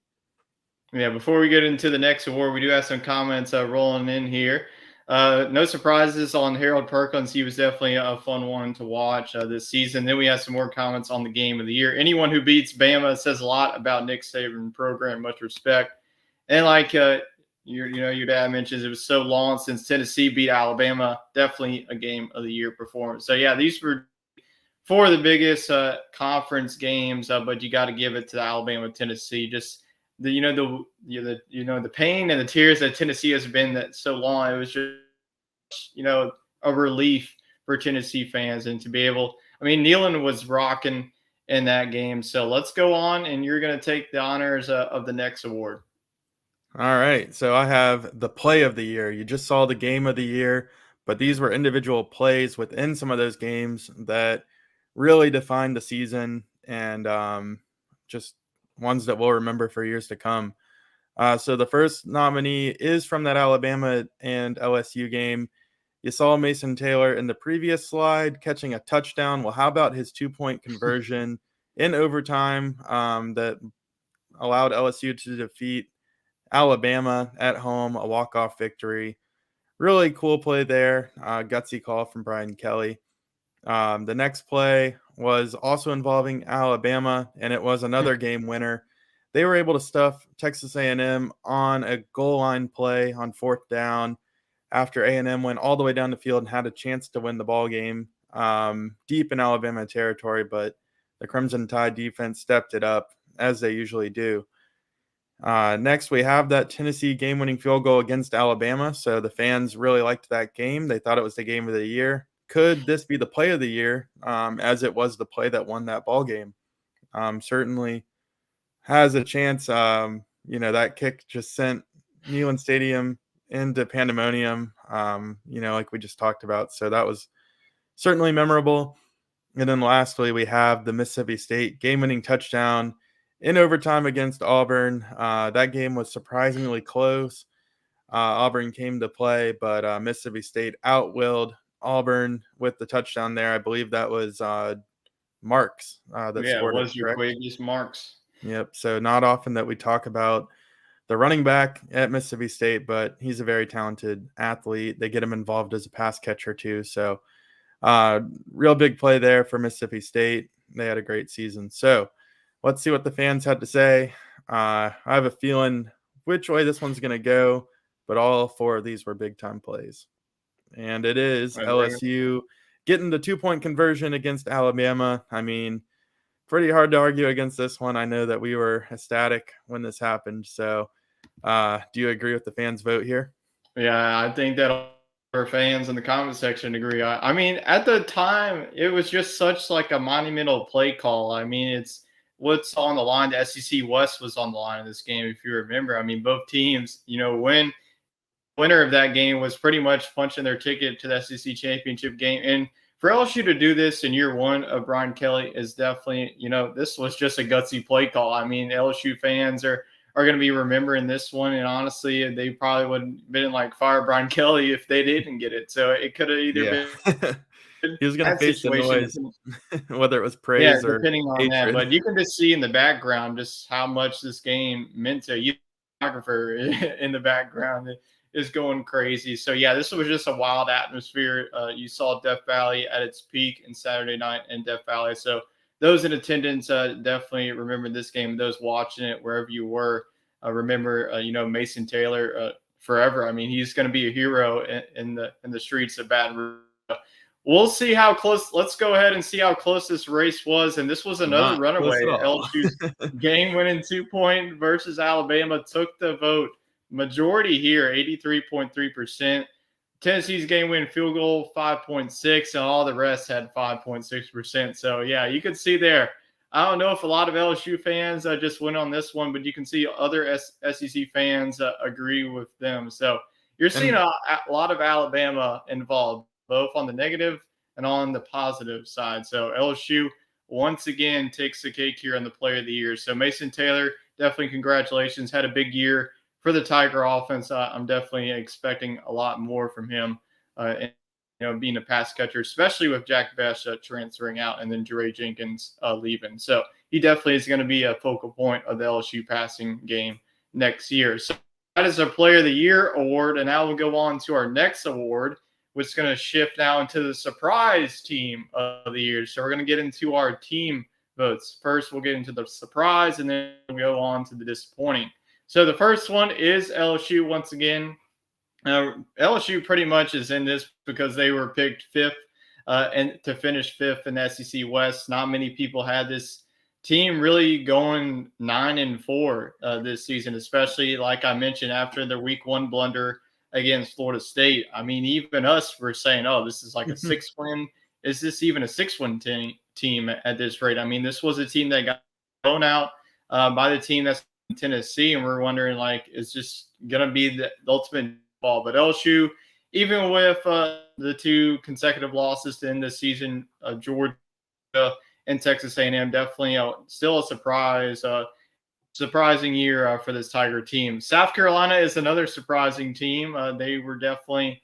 Yeah, before we get into the next award, we do have some comments rolling in here. No surprises on Harold Perkins. He was definitely a fun one to watch this season. Then we have some more comments on the Game of the Year. Anyone who beats Bama says a lot about Nick Saban program. Much respect. And like your dad mentions, it was so long since Tennessee beat Alabama. Definitely a Game of the Year performance. So yeah, these were 4 of the biggest conference games, but you got to give it to Alabama, Tennessee. Just the pain and the tears that Tennessee has been that so long. It was just a relief for Tennessee fans, and to be able. I mean, Nealon was rocking in that game. So let's go on, and you're going to take the honors of the next award. All right, so I have the play of the year. You just saw the game of the year, but these were individual plays within some of those games that really defined the season and just ones that we'll remember for years to come. So the first nominee is from that Alabama and LSU game. You saw Mason Taylor in the previous slide catching a touchdown. Well, how about his 2-point conversion in overtime that allowed LSU to defeat Alabama at home, a walk-off victory. Really cool play there. Gutsy call from Brian Kelly. The next play was also involving Alabama, and it was another game winner. They were able to stuff Texas A&M on a goal line play on 4th down after A&M went all the way down the field and had a chance to win the ball game deep in Alabama territory, but the Crimson Tide defense stepped it up, as they usually do. Next, we have that Tennessee game-winning field goal against Alabama. So the fans really liked that game. They thought it was the game of the year. Could this be the play of the year, as it was the play that won that ball game? Certainly has a chance. That kick just sent Neyland Stadium into pandemonium, like we just talked about. So that was certainly memorable. And then lastly, we have the Mississippi State game-winning touchdown in overtime against Auburn. That game was surprisingly close. Auburn came to play, but Mississippi State outwilled Auburn with the touchdown there. I believe that was Marks that scored it it, was your correct? Quavius Marks. Yep. So not often that we talk about the running back at Mississippi State, but he's a very talented athlete. They get him involved as a pass catcher too. So real big play there for Mississippi State. They had a great season. So let's see what the fans had to say. I have a feeling which way this one's going to go, but all 4 of these were big-time plays. And it is LSU getting the 2-point conversion against Alabama. I mean, pretty hard to argue against this one. I know that we were ecstatic when this happened. So do you agree with the fans' vote here? Yeah, I think that our fans in the comment section agree. I mean, at the time, it was just such like a monumental play call. I mean, it's what's on the line. The SEC West was on the line in this game, if you remember. I mean, both teams, winner of that game was pretty much punching their ticket to the SEC championship game. And for LSU to do this in year one of Brian Kelly is definitely, this was just a gutsy play call. I mean, LSU fans are going to be remembering this one. And honestly, they probably would have been like fire Brian Kelly if they didn't get it. So it could have either been he was going to that face the situation. noise, whether it was Yeah, praise or depending on that. hatred. But you can just see in the background just how much this game meant to you. Photographer in the background is going crazy. So yeah, this was just a wild atmosphere. You saw Death Valley at its peak in Saturday night in Death Valley. So those in attendance definitely remember this game. Those watching it wherever you were, remember Mason Taylor forever. I mean, he's going to be a hero in the streets of Baton Rouge. We'll see how close. Let's go ahead and see how close this race was. And this was another runaway. LSU's game-winning 2-point versus Alabama took the vote. Majority here, 83.3%. Tennessee's game-winning field goal, 5.6, and all the rest had 5.6%. So, yeah, you can see there. I don't know if a lot of LSU fans just went on this one, but you can see other SEC fans agree with them. So you're seeing a lot of Alabama involved, both on the negative and on the positive side. So LSU once again takes the cake here on the Player of the Year. So Mason Taylor, definitely congratulations. Had a big year for the Tiger offense. I'm definitely expecting a lot more from him. And, being a pass catcher, especially with Jack Best transferring out and then Jere Jenkins leaving. So he definitely is going to be a focal point of the LSU passing game next year. So that is our Player of the Year award. And now we'll go on to our next award, which is going to shift now into the surprise team of the year. So we're going to get into our team votes. First, we'll get into the surprise, and then we'll go on to the disappointing. So the first one is LSU once again. LSU pretty much is in this because they were picked fifth and to finish fifth in the SEC West. Not many people had this team really going 9-4 this season, especially like I mentioned after their week one blunder against Florida State. I mean, even us were saying, "Oh, this is like a 6-win. Is this even a 6-win team at this rate?" I mean, this was a team that got blown out by the team that's in Tennessee, and we're wondering like, is just gonna be the ultimate ball? But LSU, even with the 2 consecutive losses to end the season, Georgia and Texas A&M, definitely still a surprising year for this Tiger team. South Carolina is another surprising team. They were definitely,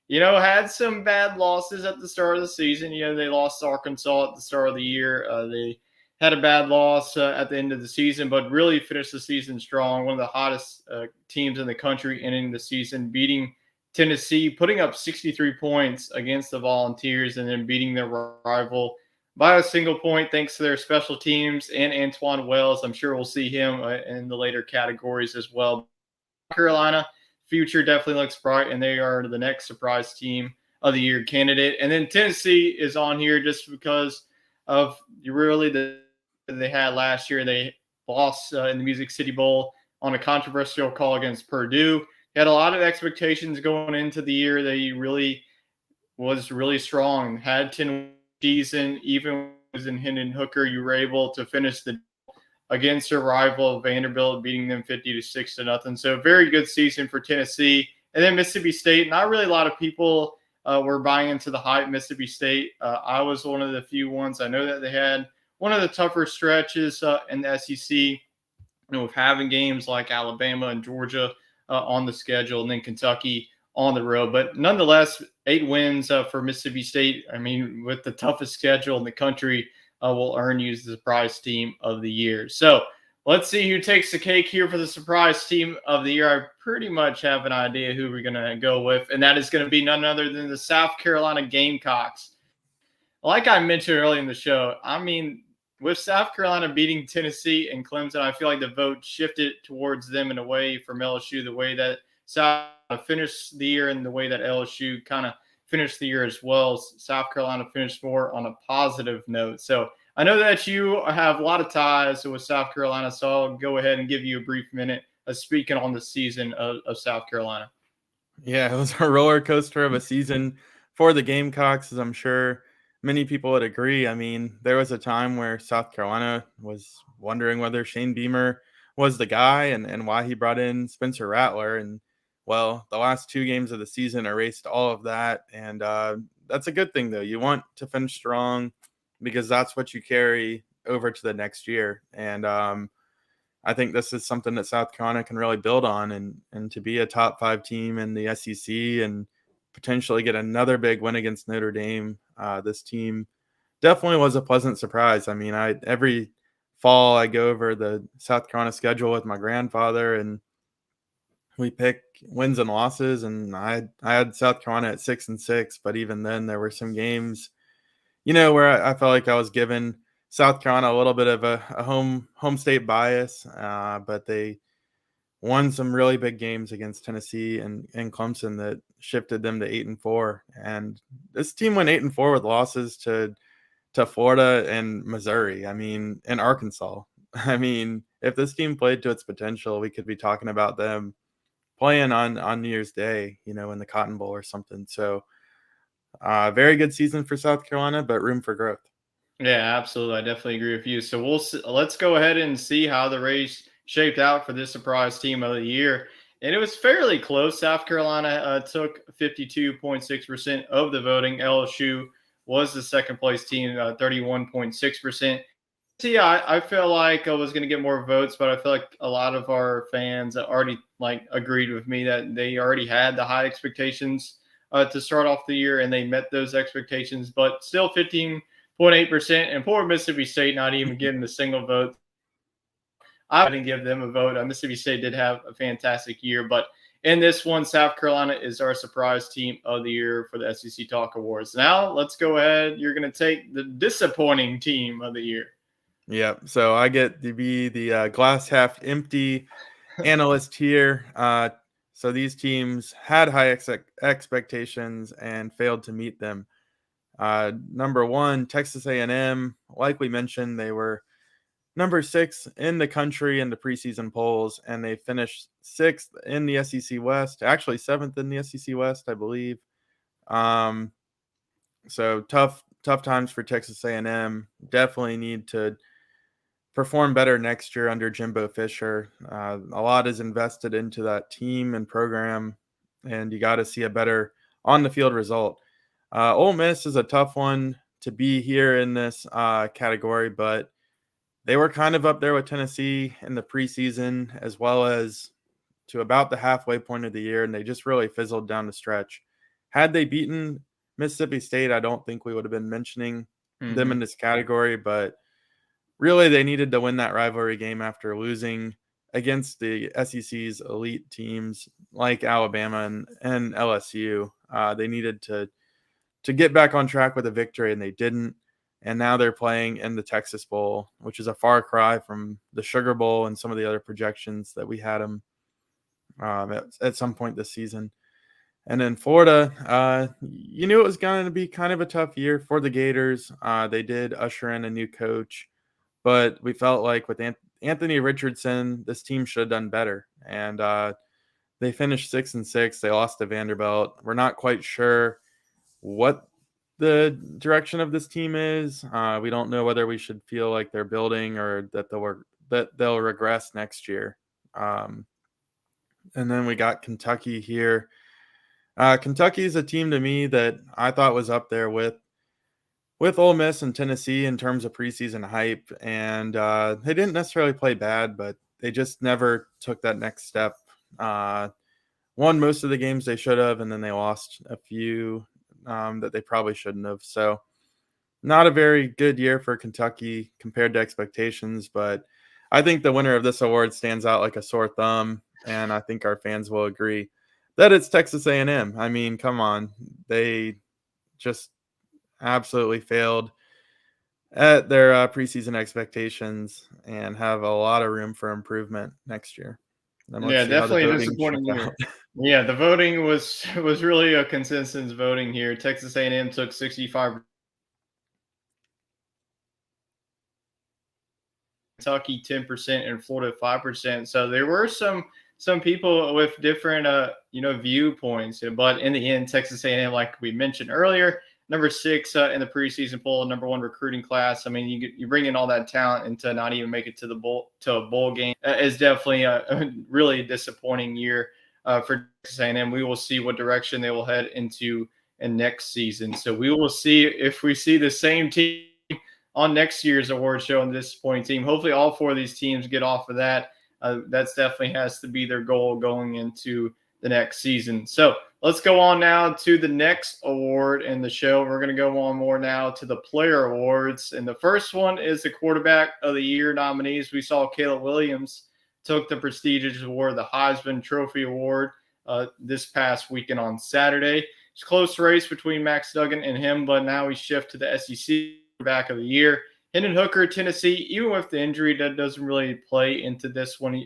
had some bad losses at the start of the season. They lost to Arkansas at the start of the year. They had a bad loss at the end of the season, but really finished the season strong. One of the hottest teams in the country ending the season, beating Tennessee, putting up 63 points against the Volunteers, and then beating their rival by a single point thanks to their special teams and Antoine Wells. I'm sure we'll see him in the later categories as well. Carolina, future definitely looks bright, and they are the next surprise team of the year candidate. And then Tennessee is on here just because of really they had last year. They lost in the Music City Bowl on a controversial call against Purdue. They had a lot of expectations going into the year. They was really strong, had 10 season, even was in Hendon Hooker. You were able to finish the against their rival Vanderbilt, beating them 50-6-0. So a very good season for Tennessee. And then Mississippi State, not really a lot of people were buying into the hype. Mississippi State, I was one of the few ones. I know that they had one of the tougher stretches in the SEC, with having games like Alabama and Georgia on the schedule, and then Kentucky on the road. But nonetheless, 8 wins for Mississippi State. I mean, with the toughest schedule in the country, will earn you the surprise team of the year. So let's see who takes the cake here for the surprise team of the year. I pretty much have an idea who we're going to go with, and that is going to be none other than the South Carolina Gamecocks. Like I mentioned earlier in the show, I mean, with South Carolina beating Tennessee and Clemson, I feel like the vote shifted towards them in a way from LSU, the way that South finished the year and the way that LSU kind of finished the year as well. South Carolina finished more on a positive note. So I know that you have a lot of ties with South Carolina, so I'll go ahead and give you a brief minute of speaking on the season of South Carolina. Yeah, it was a roller coaster of a season for the Gamecocks, as I'm sure many people would agree. I mean, there was a time where South Carolina was wondering whether Shane Beamer was the guy and why he brought in Spencer Rattler. And well, the last 2 games of the season erased all of that. And that's a good thing, though. You want to finish strong because that's what you carry over to the next year. And I think this is something that South Carolina can really build on, and to be a top 5 team in the SEC and potentially get another big win against Notre Dame. This team definitely was a pleasant surprise. I mean, I every fall I go over the South Carolina schedule with my grandfather, and we pick wins and losses. And I had South Carolina at 6-6, but even then there were some games, where I felt like I was giving South Carolina a little bit of a home state bias, but they won some really big games against Tennessee and Clemson that shifted them to 8-4. And this team went 8-4 with losses to Florida and Missouri. I mean, and Arkansas. I mean, if this team played to its potential, we could be talking about them playing on New Year's Day, in the Cotton Bowl or something. So, very good season for South Carolina, but room for growth. Yeah, absolutely. I definitely agree with you. So let's go ahead and see how the race shaped out for this surprise team of the year. And it was fairly close. South Carolina took 52.6% of the voting. LSU was the second place team, 31.6%. See, I feel like I was going to get more votes, but I feel like a lot of our fans already agreed with me that they already had the high expectations to start off the year, and they met those expectations. But still, 15.8%, and poor Mississippi State not even getting a single vote. I didn't give them a vote. Mississippi State did have a fantastic year, but in this one, South Carolina is our surprise team of the year for the SEC Talk Awards. Now, let's go ahead. You're going to take the disappointing team of the year. Yeah, so I get to be the glass half empty analyst here. So these teams had high expectations and failed to meet them. Number one, Texas A&M. Like we mentioned, they were number 6 in the country in the preseason polls, and they finished 6th in the SEC West. Actually, 7th in the SEC West, I believe. So tough times for Texas A&M. Definitely need to perform better next year under Jimbo Fisher. A lot is invested into that team and program, and you got to see a better on the field result. Ole Miss is a tough one to be here in this category, but they were kind of up there with Tennessee in the preseason as well as to about the halfway point of the year, and they just really fizzled down the stretch. Had they beaten Mississippi State, I don't think we would have been mentioning them in this category, but really they needed to win that rivalry game after losing against the SEC's elite teams like Alabama and LSU. They needed to get back on track with a victory, and they didn't. And now they're playing in the Texas Bowl, which is a far cry from the Sugar Bowl and some of the other projections that we had them at some point this season. And then Florida, you knew it was going to be kind of a tough year for the Gators. They did usher in a new coach, but we felt like with Anthony Richardson, this team should have done better. And they finished 6-6. They lost to Vanderbilt. We're not quite sure what the direction of this team is. We don't know whether we should feel like they're building or that they'll regress next year. And then we got Kentucky here. Kentucky is a team to me that I thought was up there with Ole Miss and Tennessee in terms of preseason hype, and they didn't necessarily play bad, but they just never took that next step. Won most of the games they should have, and then they lost a few that they probably shouldn't have. So not a very good year for Kentucky compared to expectations, but I think the winner of this award stands out like a sore thumb, and I think our fans will agree that it's Texas A&M. I mean, come on. They just absolutely failed at their preseason expectations and have a lot of room for improvement next year. And let's Yeah, see how the definitely a voting disappointing shook year. out. Yeah, the voting was really a consensus voting here. Texas A&M took 65. Kentucky 10% and Florida 5%. So there were some some people with different viewpoints. But in the end, Texas A&M, like we mentioned earlier, number 6 in the preseason poll, number 1 recruiting class. I mean, you bring in all that talent and to not even make it to a bowl game is definitely a really disappointing year for Texas A&M. We will see what direction they will head into in next season. So we will see if we see the same team on next year's award show and the disappointing team. Hopefully, all 4 of these teams get off of that. That's definitely has to be their goal going into the next season. So let's go on now to the next award in the show. We're going to go on more now to the player awards. And the first one is the quarterback of the year nominees. We saw Caleb Williams took the prestigious award, the Heisman Trophy Award, this past weekend on Saturday. It's a close race between Max Duggan and him, but now we shift to the SEC quarterback of the year. Hendon Hooker, Tennessee, even with the injury, that doesn't really play into this one.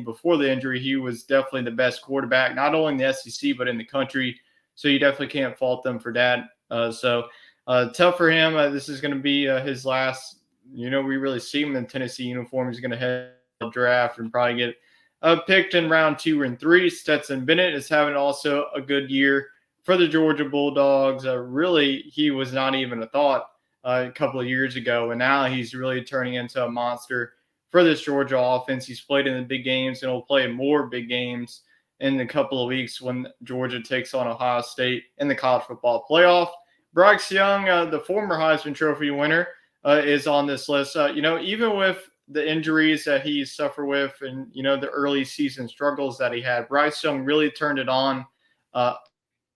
Before the injury, he was definitely the best quarterback, not only in the SEC, but in the country. So you definitely can't fault them for that. Tough for him. This is going to be his last, we really see him in Tennessee uniform. He's going to head to the draft and probably get picked in round 2 and 3. Stetson Bennett is having also a good year for the Georgia Bulldogs. Really, he was not even a thought a couple of years ago, and now he's really turning into a monster for this Georgia offense. He's played in the big games and will play more big games in a couple of weeks when Georgia takes on Ohio State in the college football playoff. Bryce Young, the former Heisman Trophy winner, is on this list. Even with the injuries that he suffered with and, the early season struggles that he had, Bryce Young really turned it on.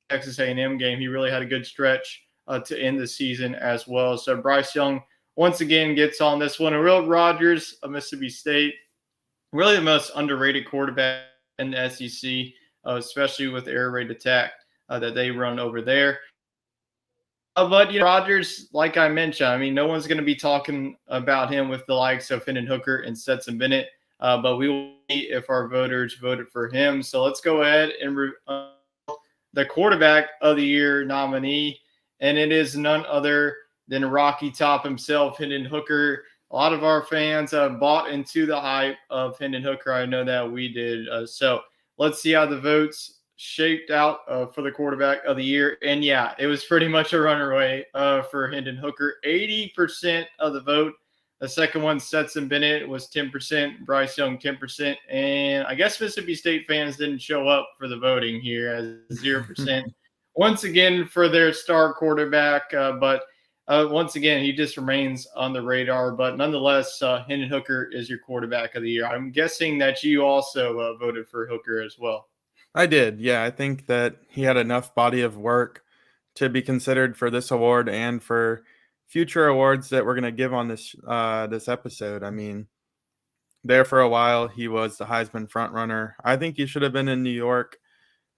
Texas A&M game, he really had a good stretch to end the season as well. So Bryce Young once again gets on this one. Will Rogers of Mississippi State, really the most underrated quarterback in the SEC, especially with the air raid attack that they run over there. But Rogers, like I mentioned, no one's going to be talking about him with the likes of Hendon Hooker and Stetson Bennett. But we will see if our voters voted for him. So let's go ahead and the quarterback of the year nominee, and it is none other than Rocky Top himself, Hendon Hooker. A lot of our fans bought into the hype of Hendon Hooker. I know that we did. So let's see how the votes shaped out for the quarterback of the year. And yeah, it was pretty much a runaway for Hendon Hooker. 80% of the vote. The second one, Stetson Bennett, was 10%. Bryce Young, 10%. And I guess Mississippi State fans didn't show up for the voting here as 0%. Once again for their star quarterback. But once again, he just remains on the radar. But nonetheless, Hendon Hooker is your quarterback of the year. I'm guessing that you also voted for Hooker as well. I did. Yeah, I think that he had enough body of work to be considered for this award and for future awards that we're going to give on this episode. There for a while, he was the Heisman frontrunner. I think he should have been in New York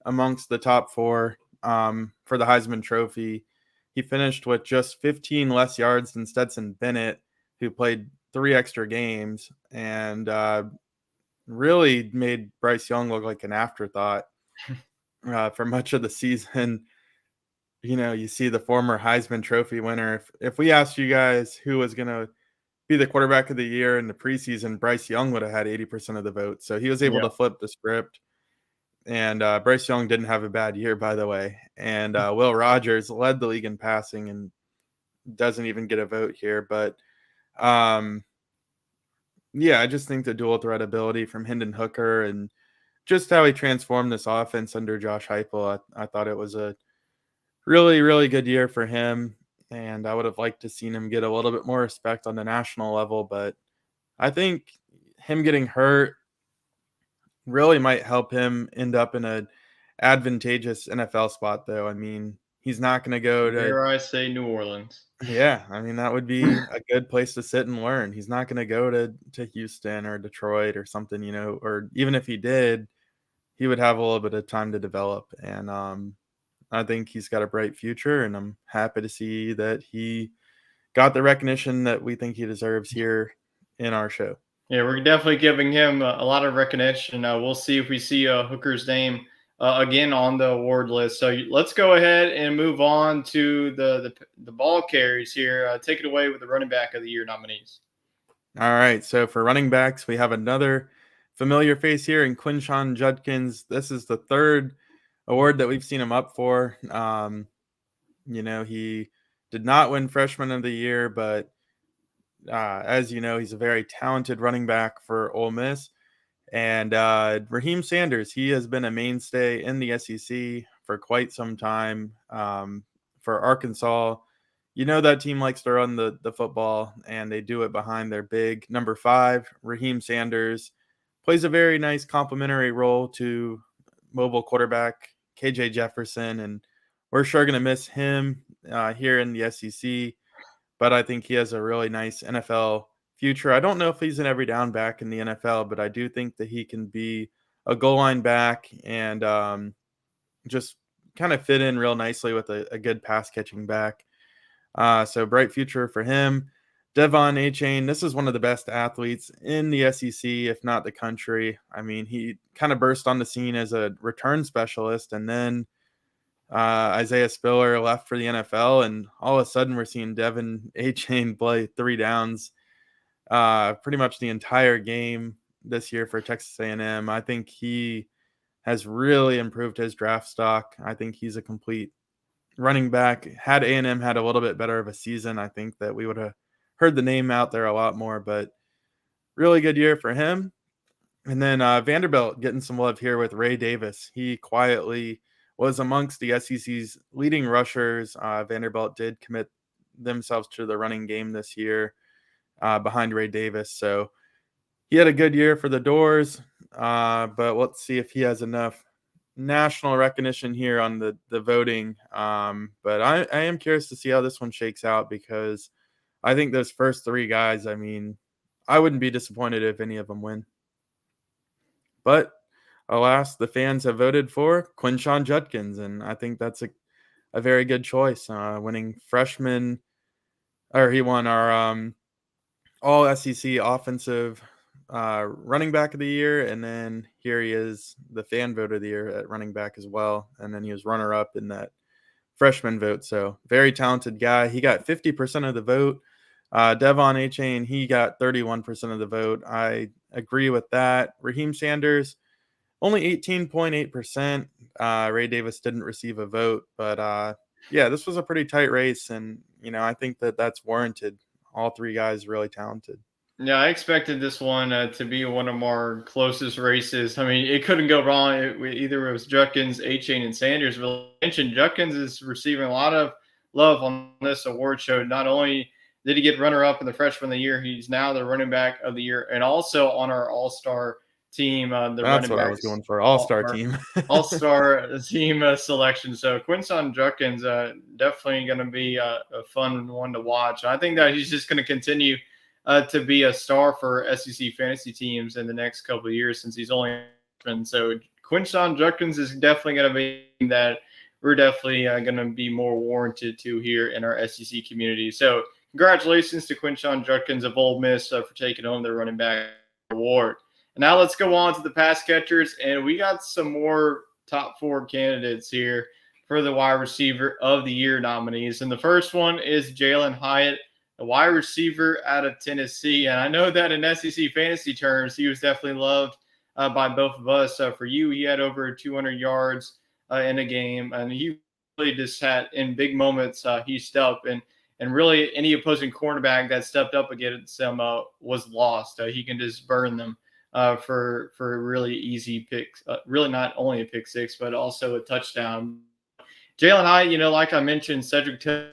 amongst the top 4 for the Heisman Trophy. He finished with just 15 less yards than Stetson Bennett, who played 3 extra games, and really made Bryce Young look like an afterthought for much of the season. You see the former Heisman Trophy winner. If we asked you guys who was going to be the quarterback of the year in the preseason, Bryce Young would have had 80% of the vote. So he was able to flip the script. And Bryce Young didn't have a bad year, by the way. And Will Rogers led the league in passing and doesn't even get a vote here. But I just think the dual threat ability from Hendon Hooker and just how he transformed this offense under Josh Heupel, I thought it was a really, really good year for him. And I would have liked to seen him get a little bit more respect on the national level. But I think him getting hurt really might help him end up in an advantageous NFL spot, though. He's not going to go to, dare I say, New Orleans. Yeah, that would be a good place to sit and learn. He's not going to go to Houston or Detroit or something, or even if he did, he would have a little bit of time to develop. And I think he's got a bright future, and I'm happy to see that he got the recognition that we think he deserves here in our show. Yeah, we're definitely giving him a lot of recognition. We'll see if we see Hooker's name again on the award list. So let's go ahead and move on to the ball carries here. Take it away with the running back of the year nominees. All right. So for running backs, we have another familiar face here in Quinshon Judkins. This is the third award that we've seen him up for. He did not win Freshman of the Year, but as you know, he's a very talented running back for Ole Miss. And Raheem Sanders, he has been a mainstay in the SEC for quite some time. For Arkansas, that team likes to run the football, and they do it behind their big number 5. Raheem Sanders plays a very nice complementary role to mobile quarterback KJ Jefferson, and we're sure going to miss him here in the SEC. But I think he has a really nice NFL future. I don't know if he's an every down back in the NFL, but I do think that he can be a goal line back and just kind of fit in real nicely with a good pass catching back. So bright future for him. Devon Achane, this is one of the best athletes in the SEC, if not the country. I mean, he kind of burst on the scene as a return specialist, and then Isaiah Spiller left for the NFL, and all of a sudden we're seeing Devon Achane play 3 downs pretty much the entire game this year for Texas A&M. I think he has really improved his draft stock. I think he's a complete running back. Had A&M had a little bit better of a season, I think that we would have heard the name out there a lot more, but really good year for him. And then Vanderbilt getting some love here with Ray Davis. He quietly was amongst the SEC's leading rushers. Vanderbilt did commit themselves to the running game this year behind Ray Davis. So he had a good year for the Doors, but let's see if he has enough national recognition here on the voting. But I am curious to see how this one shakes out, because I think those first 3 guys, I mean, I wouldn't be disappointed if any of them win. But alas, the fans have voted for Quinshon Judkins, and I think that's a very good choice. Winning freshman, or he won our all SEC offensive running back of the year, and then here he is, the fan vote of the year at running back as well, and then he was runner-up in that freshman vote. So very talented guy. He got 50% of the vote. Devon Achane, he got 31% of the vote. I agree with that. Raheem Sanders, only 18.8%. Ray Davis didn't receive a vote, but yeah, this was a pretty tight race, and I think that that's warranted. All 3 guys really talented. Yeah, I expected this one to be one of our closest races. I mean, it couldn't go wrong. Either it was Judkins, Achane, and Sanders. But like I mentioned, Judkins is receiving a lot of love on this award show. Not only did he get runner-up in the freshman of the year, he's now the running back of the year, and also on our all-star team. That's what I was going for, all-star team. all-star team selection. So Quinshon Judkins definitely going to be a fun one to watch. I think that he's just going to continue to be a star for SEC fantasy teams in the next couple of years, since he's only been. So Quinshon Judkins is definitely going to be that we're definitely going to be more warranted to here in our SEC community. So congratulations to Quinshon Judkins of Ole Miss for taking home the running back award. And now let's go on to the pass catchers, and we got some more top 4 candidates here for the wide receiver of the year nominees. And the first one is Jalen Hyatt, a wide receiver out of Tennessee. And I know that in SEC fantasy terms, he was definitely loved by both of us. For you, he had over 200 yards in a game, and he really just had, in big moments, he stepped up, and really any opposing cornerback that stepped up against him was lost. He can just burn them for really easy picks. Really not only a pick 6, but also a touchdown. Jalen Hyatt, like I mentioned, Cedric Tillman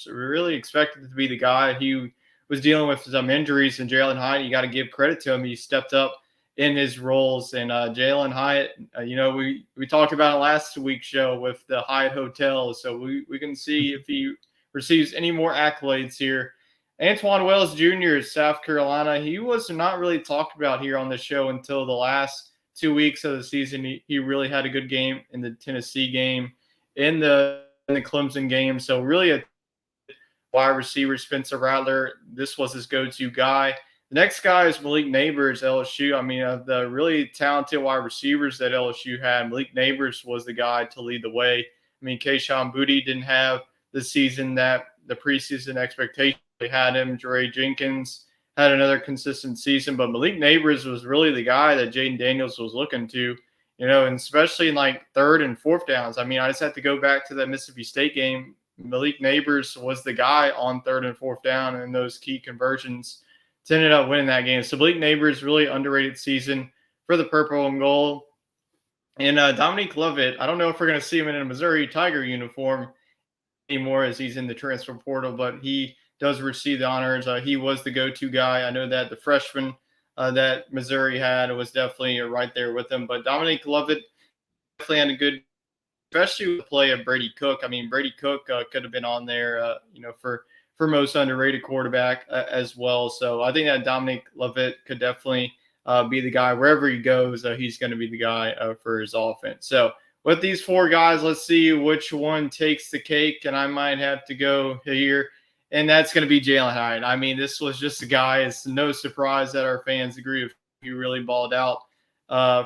really expected to be the guy. He was dealing with some injuries, and Jalen Hyatt, you got to give credit to him. He stepped up in his roles. And Jalen Hyatt, we talked about it last week's show with the Hyatt Hotel, so we can see if he receives any more accolades here. Antoine Wells Jr. of South Carolina, he was not really talked about here on the show until the last 2 weeks of the season. He really had a good game in the Tennessee game, in the Clemson game. So really a wide receiver, Spencer Rattler, this was his go-to guy. The next guy is Malik Neighbors, LSU. I mean, the really talented wide receivers that LSU had, Malik Neighbors was the guy to lead the way. I mean, Kayshon Boutte didn't have the season that the preseason expectation had him. Dre Jenkins had another consistent season. But Malik Neighbors was really the guy that Jaden Daniels was looking to, and especially in like third and fourth downs. I mean, I just have to go back to that Mississippi State game. Malik Neighbors was the guy on third and fourth down and those key conversions to ended up winning that game. So Malik Neighbors really underrated season for the purple and gold. And Dominique Lovett, I don't know if we're going to see him in a Missouri Tiger uniform anymore as he's in the transfer portal, but he does receive the honors. He was the go-to guy. I know that the freshman that Missouri had was definitely right there with him. But Dominique Lovett definitely had a good, especially with the play of Brady Cook. I mean, Brady Cook could have been on there, for most underrated quarterback as well. So I think that Dominique Lovett could definitely be the guy wherever he goes. He's going to be the guy for his offense. So with these four guys, let's see which one takes the cake. And I might have to go here. And that's going to be Jalen Hyatt. I mean, this was just a guy. It's no surprise that our fans agree with. He really balled out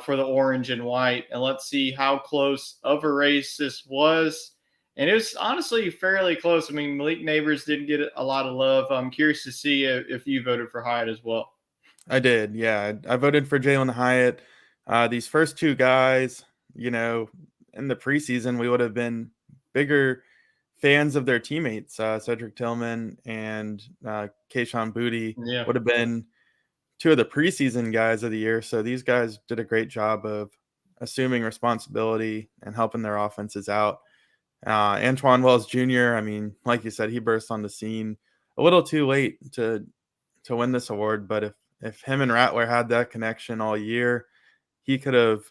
for the orange and white. And let's see how close of a race this was. And it was honestly fairly close. I mean, Malik Neighbors didn't get a lot of love. I'm curious to see if you voted for Hyatt as well. I did, yeah. I voted for Jalen Hyatt. These first two guys, in the preseason, we would have been bigger fans of their teammates. Cedric Tillman and Kayshon Boutte would have been two of the preseason guys of the year. So these guys did a great job of assuming responsibility and helping their offenses out. Antoine Wells Jr., I mean, like you said, he burst on the scene a little too late to win this award. But if him and Rattler had that connection all year, he could have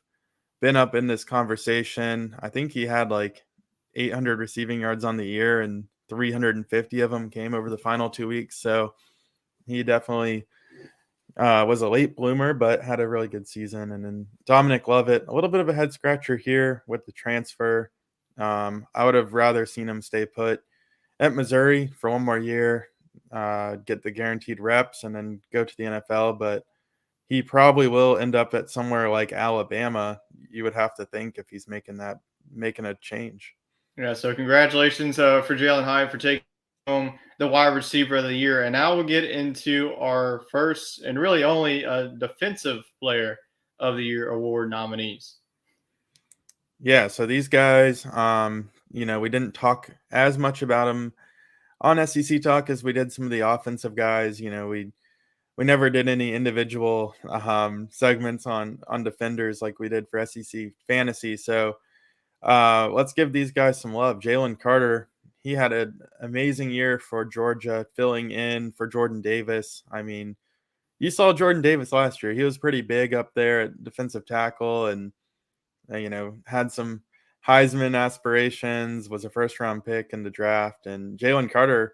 been up in this conversation. I think he had like 800 receiving yards on the year, and 350 of them came over the final 2 weeks. So he definitely was a late bloomer, but had a really good season. And then Dominic Lovett, a little bit of a head scratcher here with the transfer. I would have rather seen him stay put at Missouri for one more year, get the guaranteed reps, and then go to the NFL. But he probably will end up at somewhere like Alabama, you would have to think, if he's making a change. Yeah, so congratulations for Jalen Hyatt for taking home the wide receiver of the year. And now we'll get into our first and really only defensive player of the year award nominees. Yeah, so these guys, we didn't talk as much about them on SEC Talk as we did some of the offensive guys. We never did any individual segments on defenders like we did for SEC Fantasy. So let's give these guys some love. Jalen Carter, he had an amazing year for Georgia, filling in for Jordan Davis. I mean, you saw Jordan Davis last year. He was pretty big up there at defensive tackle, and had some Heisman aspirations, was a first-round pick in the draft. And Jalen Carter,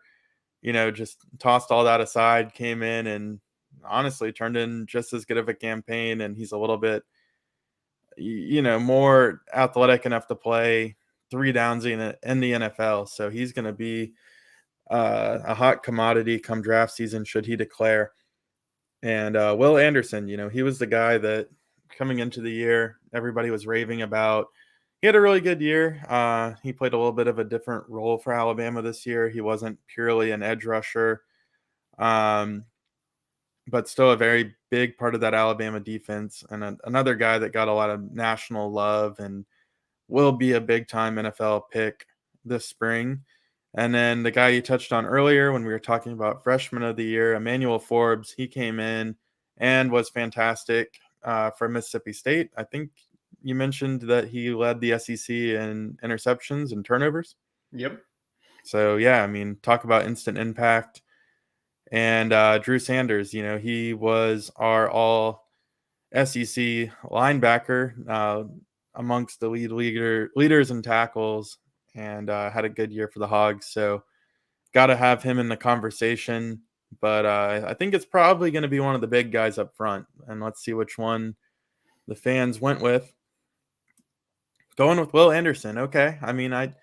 just tossed all that aside, came in and honestly turned in just as good of a campaign. And he's a little bit, more athletic enough to play 3 downs in the NFL. So he's going to be a hot commodity come draft season should he declare. And Will Anderson, he was the guy that coming into the year everybody was raving about. He had a really good year. He played a little bit of a different role for Alabama this year. He wasn't purely an edge rusher, but still a very big part of that Alabama defense, and another guy that got a lot of national love and will be a big-time NFL pick this spring. And then the guy you touched on earlier when we were talking about freshman of the year, Emmanuel Forbes, he came in and was fantastic for Mississippi State. I think you mentioned that he led the SEC in interceptions and turnovers. Yep. So, yeah, I mean, talk about instant impact. And Drew Sanders, he was our all SEC linebacker amongst the leaders and tackles, and had a good year for the Hogs. So got to have him in the conversation. But I think it's probably going to be one of the big guys up front. And let's see which one the fans went with. Going with Will Anderson. Okay. I mean, I